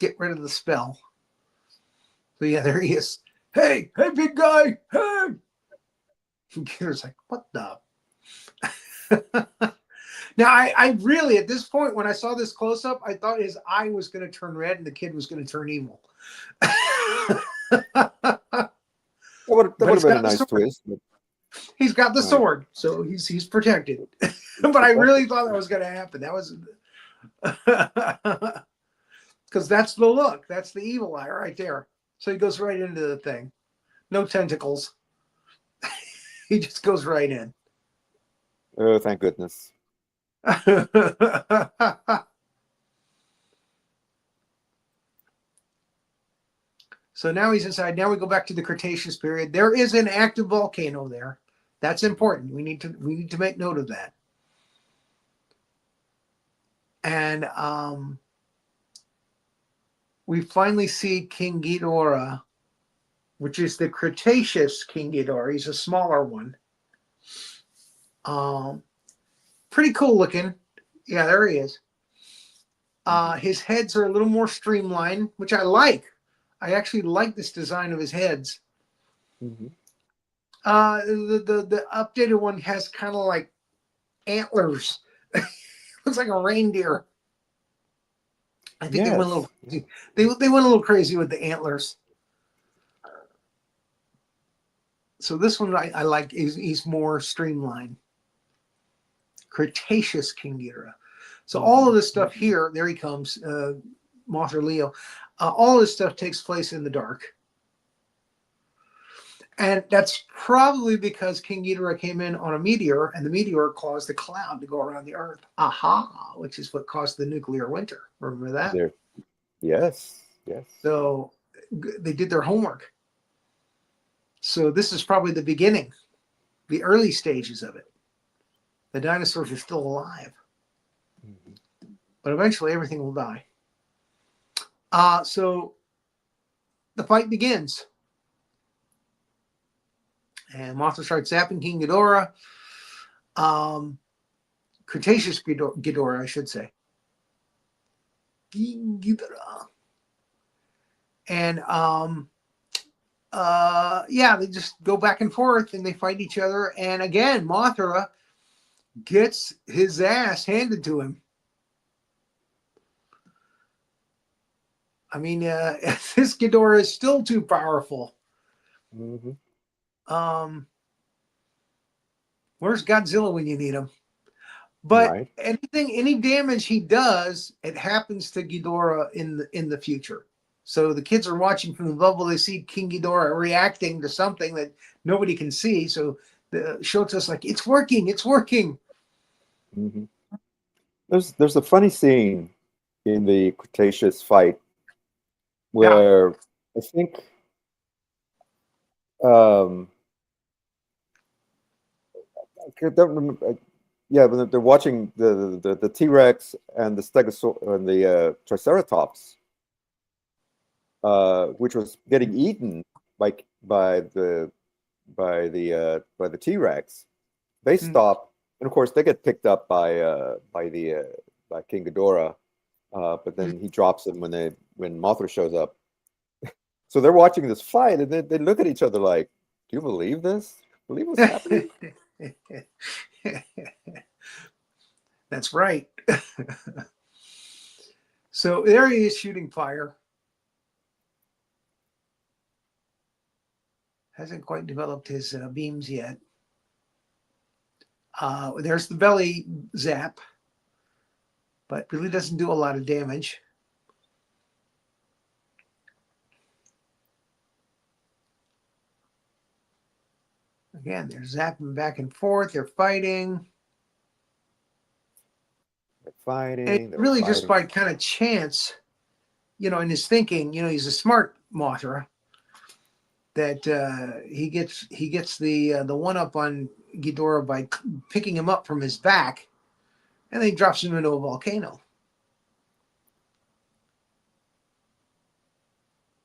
get rid of the spell. So yeah, there he is. Hey, big guy. Hey. And Ghidorah's like, what the? Now, I really, at this point, when I saw this close up, I thought his eye was going to turn red and the kid was going to turn evil. That would have been a nice twist. But, he's got the right. sword, so he's protected. But I really thought that was going to happen. That was because that's the look. That's the evil eye right there. So he goes right into the thing. No tentacles. He just goes right in. Oh, thank goodness. So now he's inside. Now we go back to the Cretaceous period. There is an active volcano there. That's important. We need to make note of that. And we finally see King Ghidorah, which is the Cretaceous King Ghidorah. He's a smaller one. Pretty cool looking. Yeah, there he is. His heads are a little more streamlined, which I like. I actually like this design of his heads. Mm-hmm. The updated one has kind of like antlers. Looks like a reindeer. I think they went a little crazy. They went a little crazy with the antlers. So this one I like. He's more streamlined. Cretaceous King Ghidorah. So all of this stuff here, there he comes, Mothra Leo. All of this stuff takes place in the dark. And that's probably because King Ghidorah came in on a meteor, and the meteor caused the cloud to go around the Earth. Aha, which is what caused the nuclear winter. Remember that? There. Yes. So they did their homework. So this is probably the beginning, the early stages of it. The dinosaurs are still alive. Mm-hmm. But eventually everything will die. So the fight begins. And Mothra starts zapping King Ghidorah. Cretaceous Ghidorah, I should say. King Ghidorah. And yeah, they just go back and forth and they fight each other. And again, Mothra gets his ass handed to him. I mean, this Ghidorah is still too powerful. Mm-hmm. Where's Godzilla when you need him? But Right. any damage he does, it happens to Ghidorah in the future. So the kids are watching from the bubble. They see King Ghidorah reacting to something that nobody can see. So the Shota's like, it's working, it's working. Mm-hmm. There's a funny scene in the Cretaceous fight Yeah. where I think um, I don't remember. Yeah, when they're watching the T-Rex and the Stegosaurus and the Triceratops, which was getting eaten by the T-Rex. They stop, and of course they get picked up by King Ghidorah, but then he drops them when Mothra shows up. So they're watching this fight, and they look at each other like, "Do you believe this? Believe what's happening?" That's right. So there he is shooting fire. Hasn't quite developed his beams yet. There's the belly zap, but really doesn't do a lot of damage. Again, they're zapping back and forth. They're fighting. They're fighting. And really just by kind of chance, in his thinking, he's a smart Mothra, that he gets the one up on Ghidorah by picking him up from his back, and then he drops him into a volcano.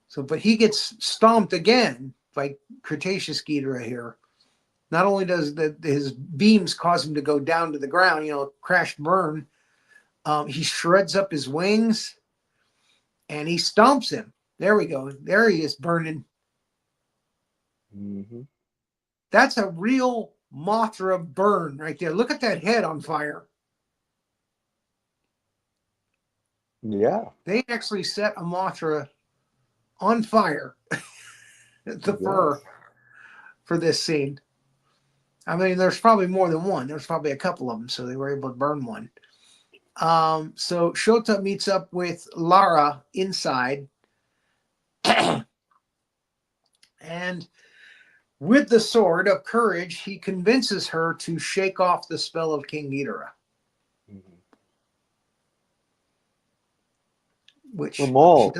So, but he gets stomped again by Cretaceous Ghidorah here. Not only does his beams cause him to go down to the ground, crash burn, he shreds up his wings and he stomps him. There we go. There he is burning. Mm-hmm. That's a real Mothra burn right there. Look at that head on fire. Yeah. They actually set a Mothra on fire, the fur, for this scene. I mean, there's probably more than one. There's probably a couple of them, so they were able to burn one. So Shota meets up with Lara inside. And with the sword of courage, he convinces her to shake off the spell of King Ghidorah. Mm-hmm. Which well,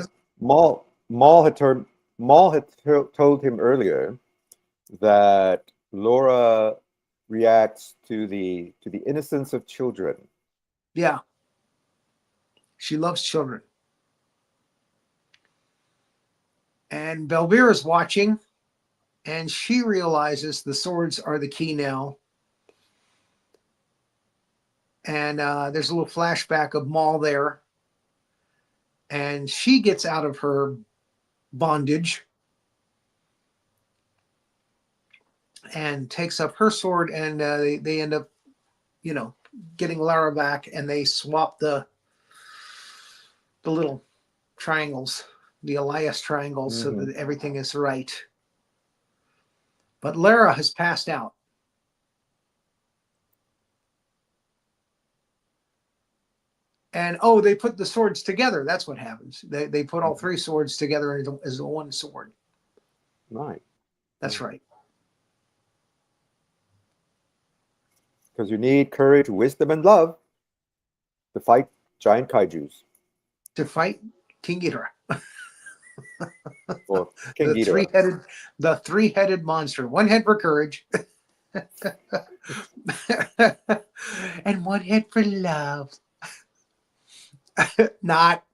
Maul had told him earlier that Laura reacts to the innocence of children. Yeah. She loves children. And Belvira is watching, and she realizes the swords are the key now. And there's a little flashback of Maul there. And she gets out of her bondage and takes up her sword, and they end up, getting Lara back, and they swap the little triangles, the Elias triangles, so that everything is right. But Lara has passed out. And they put the swords together. That's what happens. They put all three swords together as one sword. Right. That's right. Because you need courage, wisdom, and love to fight giant kaijus. To fight King Ghidorah. Or King Ghidorah. The three-headed monster. One head for courage. And one head for love. Not.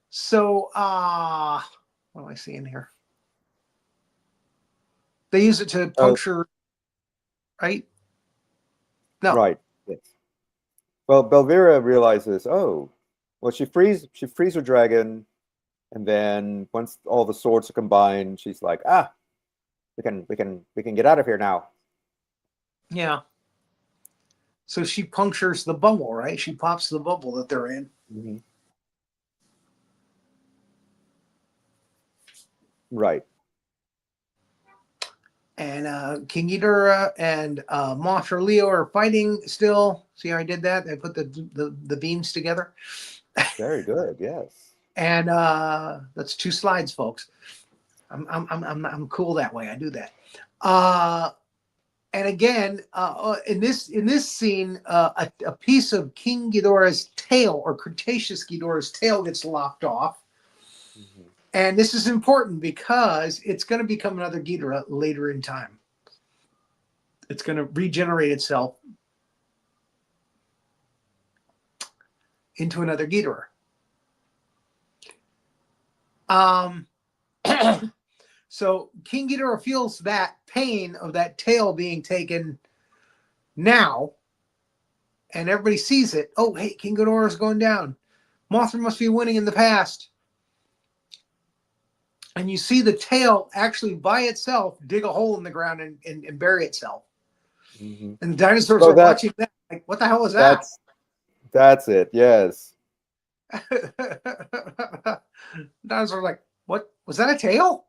So, what am I seeing here? They use it to puncture, right? No. Right. Yes. Well, Belvira realizes, oh, well, she frees her dragon, and then once all the swords are combined, she's like, ah, we can get out of here now. Yeah. So she punctures the bubble, right? She pops the bubble that they're in. Mm-hmm. Right. And King Ghidorah and Mothra Leo are fighting still. See how I did that? I put the beams together. Very good. Yes. And that's 2 slides, folks. I'm cool that way. I do that. And again, in this scene, a piece of King Ghidorah's tail, or Cretaceous Ghidorah's tail, gets lopped off. Mm-hmm. And this is important because it's going to become another Ghidorah later in time. It's going to regenerate itself into another Ghidorah. So King Ghidorah feels that pain of that tail being taken now, and everybody sees it. Oh, hey, King Ghidorah is going down. Mothra must be winning in the past. And you see the tail actually by itself dig a hole in the ground and bury itself. Mm-hmm. And the dinosaurs So are watching that. Like, what the hell is that? That's it. Yes. Dinosaurs are like, what? Was that a tail?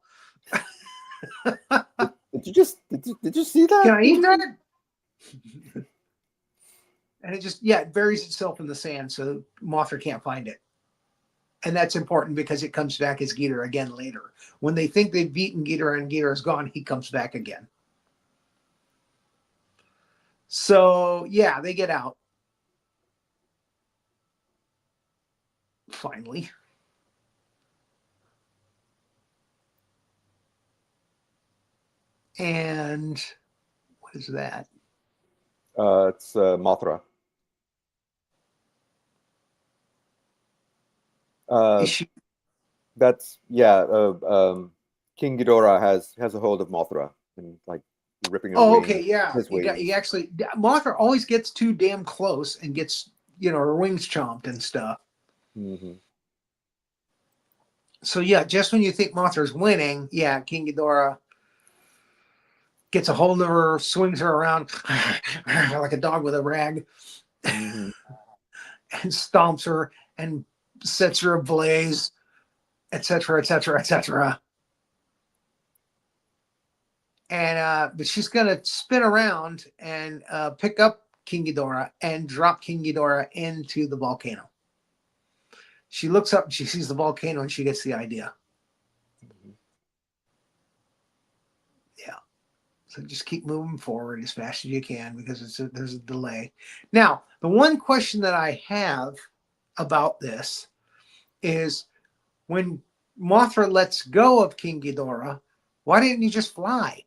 Did you see that? Can I eat that? And it just, it buries itself in the sand so Mothra can't find it. And that's important because it comes back as Ghidorah again later. When they think they've beaten Ghidorah and Ghidorah's gone, he comes back again. So, yeah, they get out. Finally. And what is that? It's Mothra. Is she? That's King Ghidorah has a hold of Mothra and like ripping her wings. Okay, yeah. His wings. He actually, Mothra always gets too damn close and gets, her wings chomped and stuff. Mm-hmm. So yeah, just when you think Mothra's winning, King Ghidorah gets a hold of her, swings her around like a dog with a rag, Mm-hmm. and stomps her and sets her ablaze, etc., etc., etc. And but she's gonna spin around and pick up King Ghidorah and drop King Ghidorah into the volcano. She looks up and she sees the volcano and she gets the idea. Mm-hmm. Yeah. So just keep moving forward as fast as you can because there's a delay. Now, the one question that I have about this is when Mothra lets go of King Ghidorah, why didn't he just fly?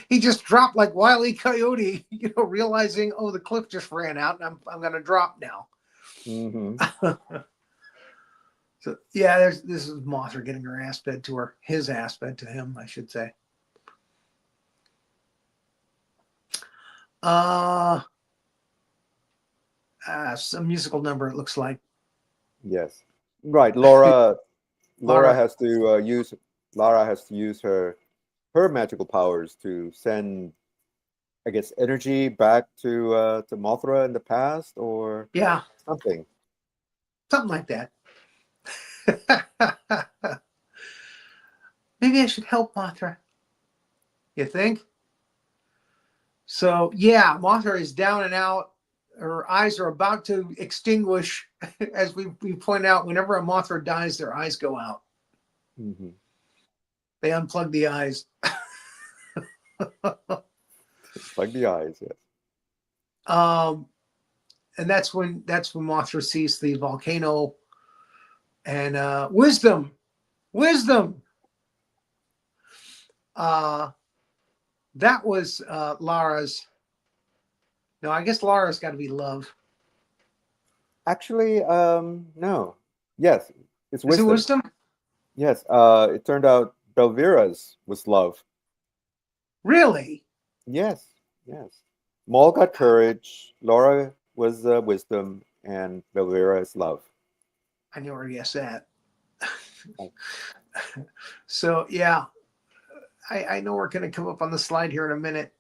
He just dropped like Wile E. Coyote, realizing, oh, the cliff just ran out and I'm going to drop now. Mm-hmm. So this is Mothra getting her ass fed to her, his ass fed to him, I should say. Some musical number, it looks like. Yes. Right. Laura has to use her magical powers to send, I guess, energy back to Mothra in the past, or something like that. Maybe I should help Mothra. You think? So Mothra is down and out. Her eyes are about to extinguish. As we point out, whenever a Mothra dies, their eyes go out. Mm-hmm. They unplug the eyes. Like the eyes, yes. And that's when Mothra sees the volcano and wisdom. That was Lara's. No, I guess Lara's got to be love. Actually, no. Yes, it's wisdom. Is it wisdom? Yes. It turned out Belvira's was love. Really? Yes, yes. Maul got courage. Laura was wisdom, and Velvera is love. I knew already guessed that. Oh. So yeah, I know we're going to come up on the slide here in a minute,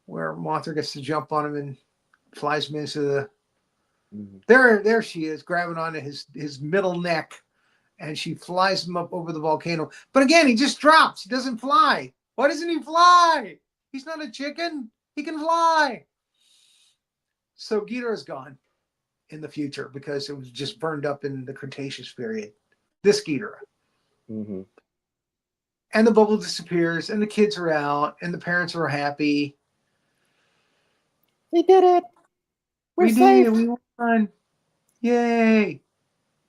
where Mothra gets to jump on him and flies him into the. Mhm. There she is, grabbing onto his middle neck, and she flies him up over the volcano. But again, he just drops. He doesn't fly. Why doesn't he fly? He's not a chicken. He can fly. So Ghidorah is gone in the future because it was just burned up in the Cretaceous period. This Ghidorah. Mhm. And the bubble disappears, and the kids are out, and the parents are happy. We did it. We're We did safe. it. We won. Yay.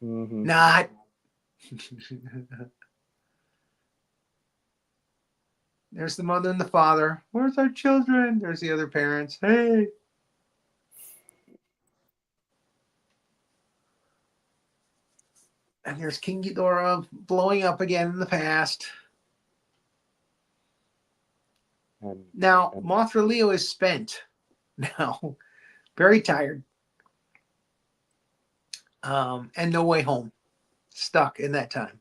Mhm. Not. There's the mother and the father. Where's our children? There's the other parents. Hey. And there's King Ghidorah blowing up again in the past. And, Now, and Mothra Leo is spent now, very tired, and no way home, stuck in that time.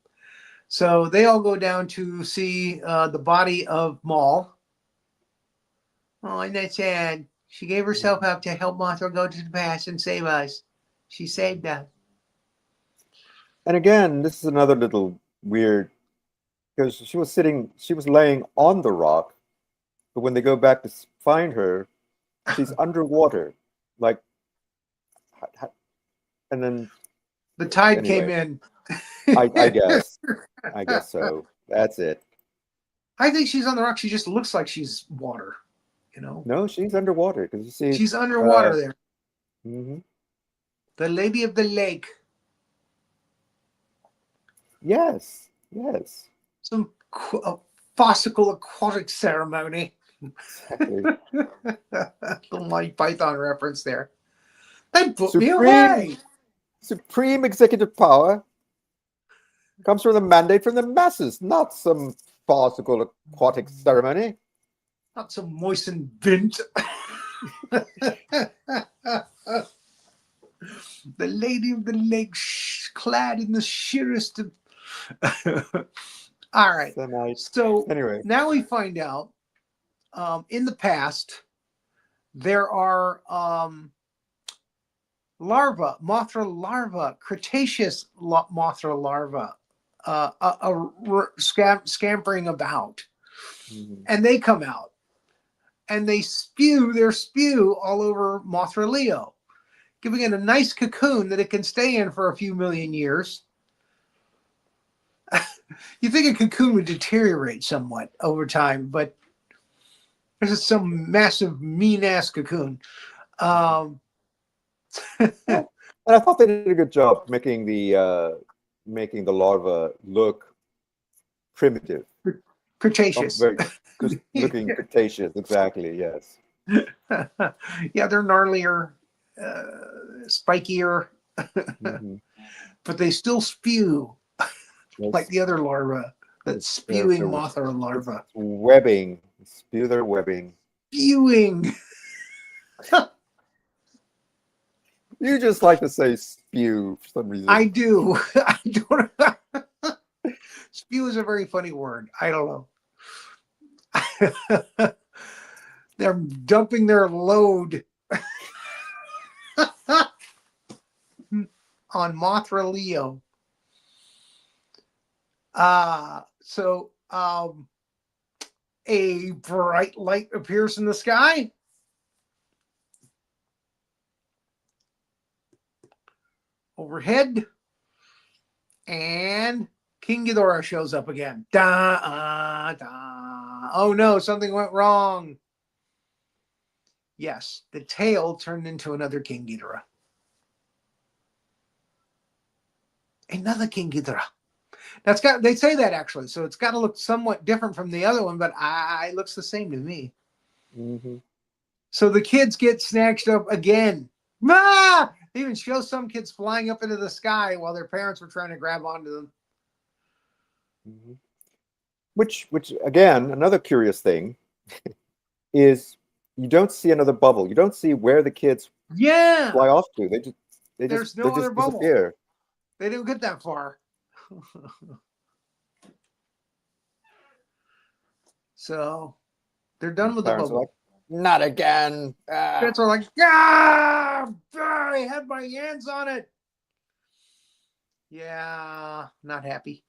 So they all go down to see the body of Maul. Oh, isn't that sad? She gave herself up to help Mothra go to the past and save us. She saved us. and again, this is another little weird because she was laying on the rock, but when they go back to find her, she's underwater, like, and then The tide came anyway, in. I guess so. That's it. I think she's on the rock. She just looks like she's water, you know? No, she's underwater because you see, She's uh, underwater there. mhm. The Lady of the Lake. Yes, yes, Some fossical aquatic ceremony. exactly. Little Monty Python reference there. They put me Supreme, away. supreme executive power comes from the mandate from the masses, not some farcical aquatic ceremony. Not some moistened vent. The Lady of the Lake, clad in the sheerest of. All right. Tonight. So Anyway, now we find out in the past, there are Mothra larvae, Cretaceous Mothra larvae, scampering about. mhm. And they come out and they spew their spew all over Mothra Leo, giving it a nice cocoon that it can stay in for a few million years. You think a cocoon would deteriorate somewhat over time, but this is some massive, mean-ass cocoon. Well, and I thought they did a good job making the larva look primitive, not Cretaceous. very just looking Cretaceous. Exactly. Yes. Yeah, they're gnarlier, spikier, Hmm. but they still spew like Yes. the other larvae. That spewing They're Mothra it's larva. webbing. Spew their webbing. Spewing. You just like to say spew for some reason. I do. I don't. Spew is a very funny word. I don't know. They're dumping their load on Mothra Leo. So a bright light appears in the sky. Overhead. And King Ghidorah shows up again. Da, da. Oh no, something went wrong. Yes, the tail turned into another King Ghidorah. Another King Ghidorah. That's got, they say that actually, so it's got to look somewhat different from the other one, but it looks the same to me. Mm-hmm. So the kids get snatched up again. Ah! They even show some kids flying up into the sky while their parents were trying to grab onto them. Mm-hmm. Which again, another curious thing is you don't see another bubble. You don't see where the kids Yeah, fly off to. They there's no other just bubble. disappear. They didn't get that far. So they're done with the Parents are bubble. like, not again. Kids are like, ah, I had my hands on it. Yeah, not happy.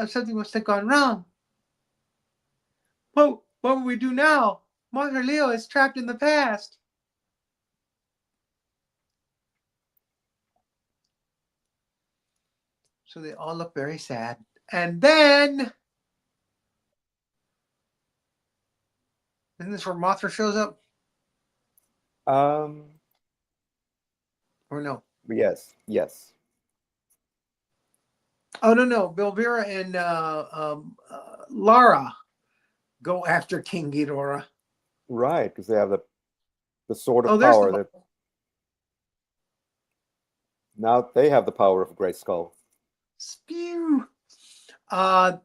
Something must have gone wrong. Well, what will we do now? Mother Leo is trapped in the past. So they all look very sad. And then, isn't this where Mothra shows up? Um, Or no? yes, yes. Oh, no. Belvira and Lara go after King Ghidorah. Right, because they have the sword Oh, of there's power. the That now they have the power of Great Skull. spew. That's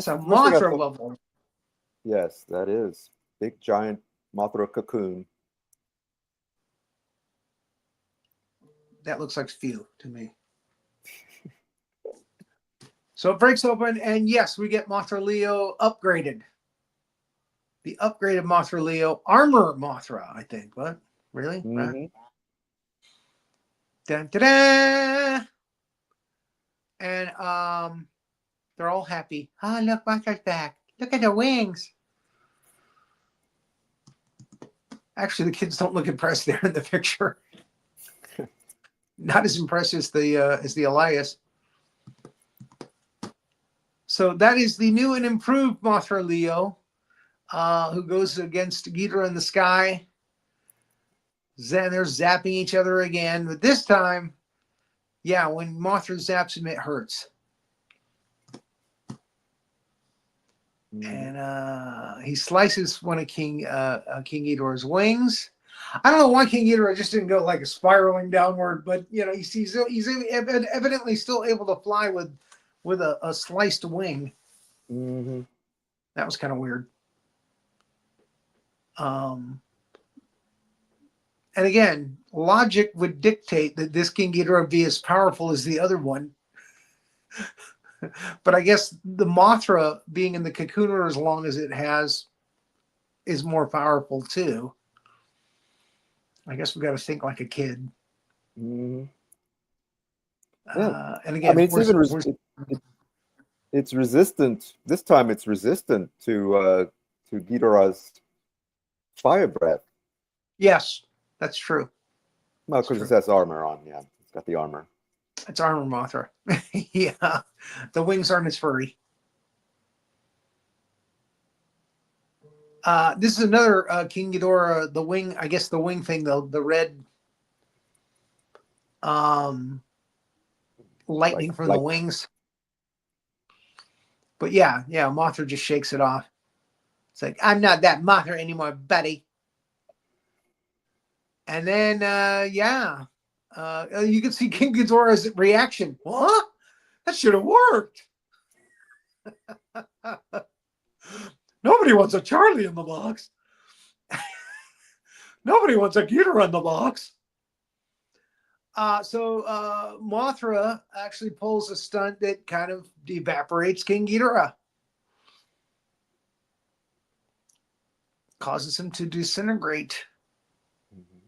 a Mothra level. Yes, that is big giant Mothra cocoon. That looks like spew to me. So it breaks open, and yes, we get Mothra Leo upgraded. The upgraded Mothra Leo, armor Mothra, I think. What? Really? Mm-hmm. Dun, da, da. And they're all happy. Oh, look, Mothra's back. Look at the wings. Actually, the kids don't look impressed there in the picture. Not as impressed as the Elias. So that is the new and improved Mothra Leo, who goes against Ghidorah in the sky. Then they're zapping each other again, but this time, yeah, when Mothra zaps him, it hurts. And he slices one of King Ghidorah's wings. I don't know why King Ghidorah just didn't go like spiraling downward, but you know he's evidently still able to fly with a sliced wing. Mm-hmm. That was kind of weird. And again, logic would dictate that this King Ghidorah be as powerful as the other one. But I guess the Mothra being in the cocooner as long as it has is more powerful too. I guess we got to think like a kid. Mm-hmm. Yeah. And again, I mean, it's resistant. This time, it's resistant to Ghidorah's fire breath. Yes, that's true. Well, because it has armor on. Yeah, it's got the armor. It's armor Mothra. Yeah, the wings aren't as furry. This is another King Ghidorah. The wing, I guess, the wing thing, the red lightning from the wings. But yeah, Mothra just shakes it off. It's like, I'm not that Mothra anymore, buddy. And then, you can see King Ghidorah's reaction. What? That should have worked. Nobody wants a Charlie in the box. Nobody wants a Ghidorah in the box. So Mothra actually pulls a stunt that kind of evaporates King Ghidorah. Causes him to disintegrate. Mm-hmm.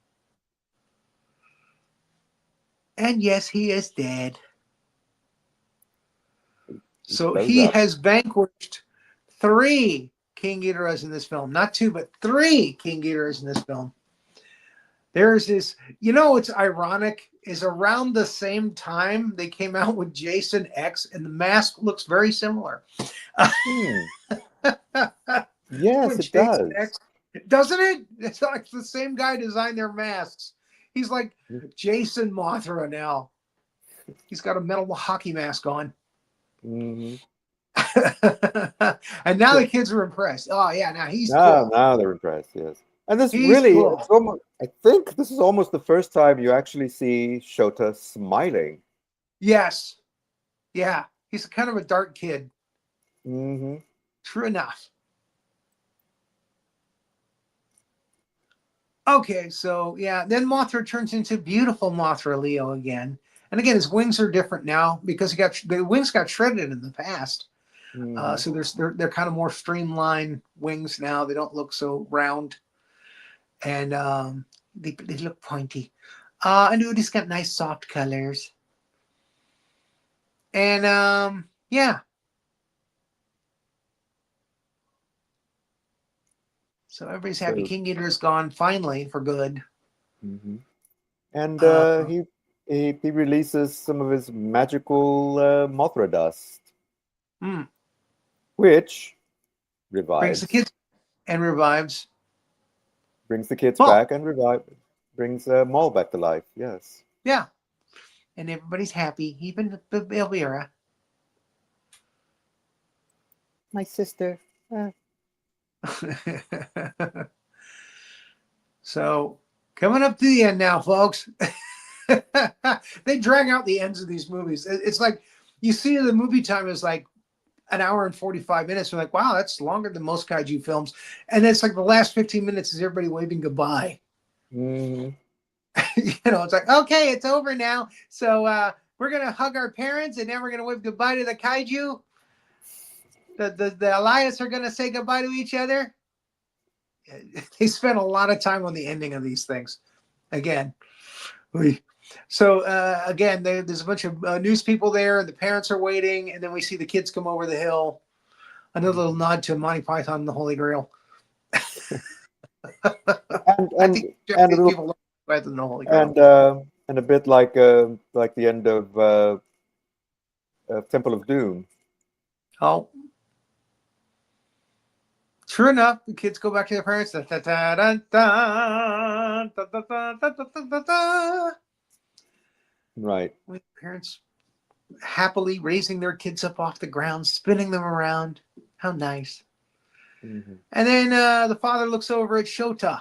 And yes, he is dead. So he has vanquished 3 King Ghidorahs in this film. Not 2, but 3 King Ghidorahs in this film. There's this, what's ironic is around the same time they came out with Jason X, and the mask looks very similar. Yes, it does. X, doesn't it? It's like the same guy designed their masks. He's like Jason Mothra now. He's got a metal hockey mask on. Mm-hmm. And now the kids are impressed. Oh yeah, now he's cool. cool. Now they're impressed. Yes, And this He's really, cool. it's almost, I think this is almost the first time you actually see Shota smiling. Yes. Yeah. He's kind of a dark kid. Hmm. True enough. Okay, so yeah, then Mothra turns into beautiful Mothra Leo again. And again, his wings are different now because the wings got shredded in the past. Hmm. So they're kind of more streamlined wings now. They don't look so round, and they look pointy. And Udi's got nice soft colors. And yeah, so everybody's happy. So, King Ghidorah's gone finally for good. mhm. And Uh, he releases some of his magical Mothra dust, mm, which brings the revives, kids and revives. brings the kids Well, back, and brings Maul back to life. Yes. yeah, and everybody's happy, even Elvira. My sister. So coming up to the end now, folks. They drag out the ends of these movies. It's like you see the movie time is like an hour and 45 minutes. We're like, wow, that's longer than most kaiju films. And it's like the last 15 minutes is everybody waving goodbye. Hmm. It's like, okay, it's over now. So we're gonna hug our parents and then we're gonna wave goodbye to the kaiju. The Elias are gonna say goodbye to each other. They spent a lot of time on the ending of these things. Again, so again, there's a bunch of news people there, and the parents are waiting, and then we see the kids come over the hill. Another little nod to Monty Python and the Holy Grail. And I and think and a Japanese little people love Monty Python and the Holy Grail. and a bit like the end of Temple of Doom. Oh, true enough, the kids go back to their parents. Da, da, da, da, da, da, da, da, da, da, da, da. Right. With parents happily raising their kids up off the ground, spinning them around. How nice. Hmm. And then the father looks over at Shota.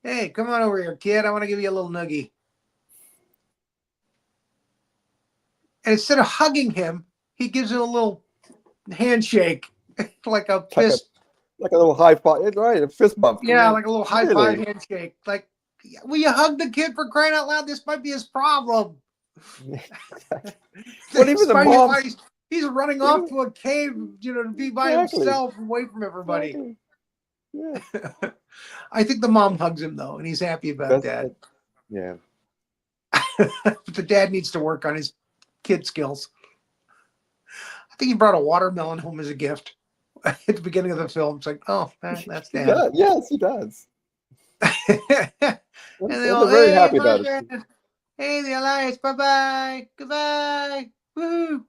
Hey, come on over here, kid. I want to give you a little noogie. And instead of hugging him, he gives him a little handshake, like a Like a fist. like a little high five, right? A fist bump. I Yeah, mean, like a little high five really. handshake. Like, will you hug the kid for crying out loud? This might be his problem. Well, even This the might be mom, why he's running off even, to a cave, to be by exactly, himself, away from everybody. exactly. Yeah. I think the mom hugs him though, and he's happy about That's that. that, yeah. But the dad needs to work on his kid skills. I think he brought a watermelon home as a gift at the beginning of the film. It's like, oh, that's He dad. does. Yes, he does. And they And all, they're very hey, happy about it. Margaret. Hey, the Alliance. Bye bye. Goodbye. Woo.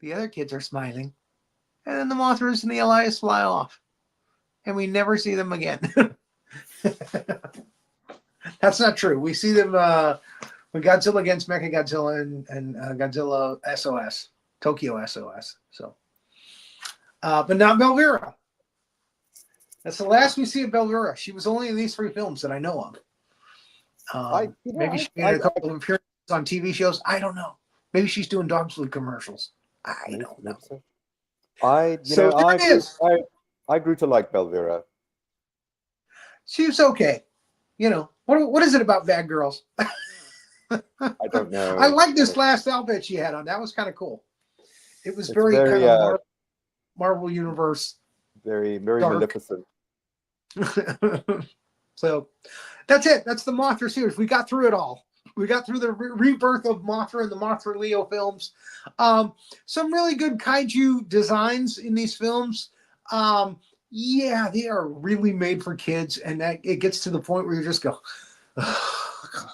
The other kids are smiling. And then the Mothras and the Elias fly off. And we never see them again. That's not true. We see them when Godzilla against Mechagodzilla and Godzilla SOS, Tokyo SOS. So, but not Belvira. That's the last we see of Belvira. She was only in these three films that I know of. Maybe she made a couple of appearances on TV shows. I don't know. Maybe she's doing dog food commercials. I don't know. So. I, you So know, there it is. I grew to like Belvira. She was okay. What is it about bad girls? I don't I know. like this last outfit she had on. That was kind of cool. It was It's very kind very, of Marvel Universe very, very dark. Maleficent. So that's it. That's the Mothra series. We got through it all. We got through the rebirth of Mothra and the Mothra Leo films. Some really good kaiju designs in these films. Yeah, they are really made for kids, and that it gets to the point where you just go, oh,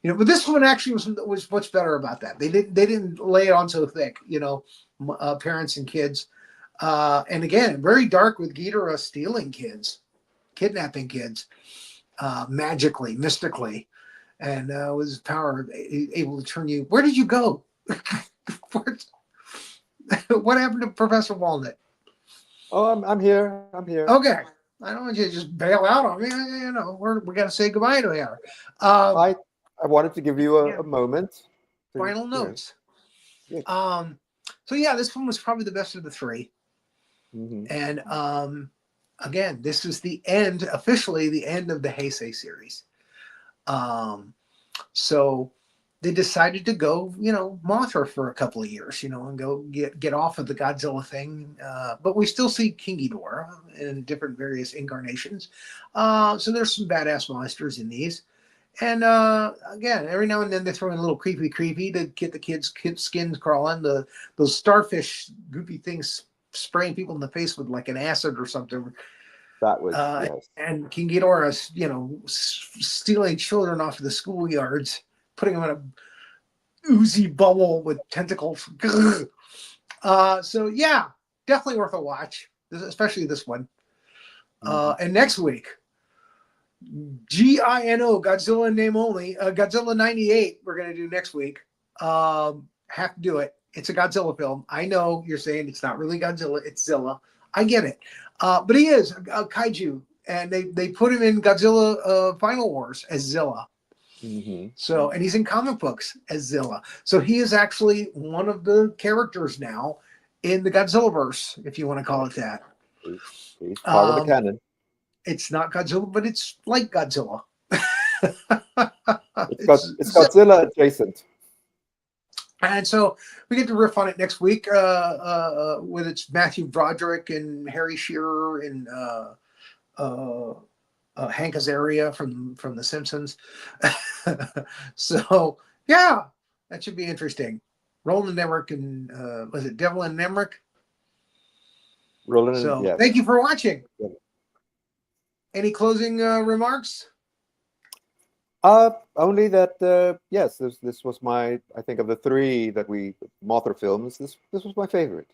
but this one actually was much better about that. They didn't lay it on so thick. Parents and kids, and again, very dark with Ghidorah stealing kids, kidnapping kids, magically, mystically, and with his power able to turn you. Where did you go? What happened to Professor Wallnott? Oh, I'm here. I'm here. Okay. I don't want you to just bail out on me. You know, we got to say goodbye to her. Um, I wanted to give you yeah. a moment. Final You know, notes. yeah. So yeah, this one was probably the best of the three. Mm-hmm. And again, this is the end, officially the end of the Heisei series. So they decided to go, you know, Mothra for a couple of years, you know, and go get off of the Godzilla thing. But we still see King Ghidorah in different various incarnations. So there's some badass monsters in these. And again, every now and then they throw in a little creepy to get the kids' skins crawling. Those starfish goofy things spraying people in the face with like an acid or something. That was yes. And King Ghidorah, you know, stealing children off of the schoolyards, putting them in a oozy bubble with tentacles. So yeah, definitely worth a watch, especially this one. And next week, GINO, Godzilla in name only, Godzilla 98, we're going to do next week. Have to do it. It's a Godzilla film. I know you're saying it's not really Godzilla, it's Zilla. I get it. But he is a kaiju, and they put him in Godzilla Final Wars as Zilla. Mm-hmm. So, and he's in comic books as Zilla. So he is actually one of the characters now in the Godzilla verse, if you want to call it that. He's part of the canon. It's not Godzilla, but it's like Godzilla. It's Godzilla adjacent. And so we get to riff on it next week with its Matthew Broderick and Harry Shearer and Hank Azaria from The Simpsons. So yeah, that should be interesting. Roland Emmerich and was it Devlin Emmerich? Roland. So yeah. Thank you for watching. Yeah. Any closing remarks? Only that yes, this was my, I think of the three that Mothra films, this was my favorite.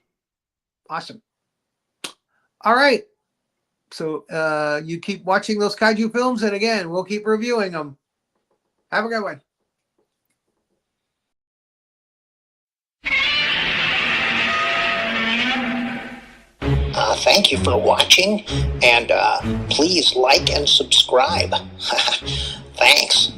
Awesome. All right. So you keep watching those kaiju films, and again, we'll keep reviewing them. Have a good one. Thank you for watching, and please like and subscribe. Thanks.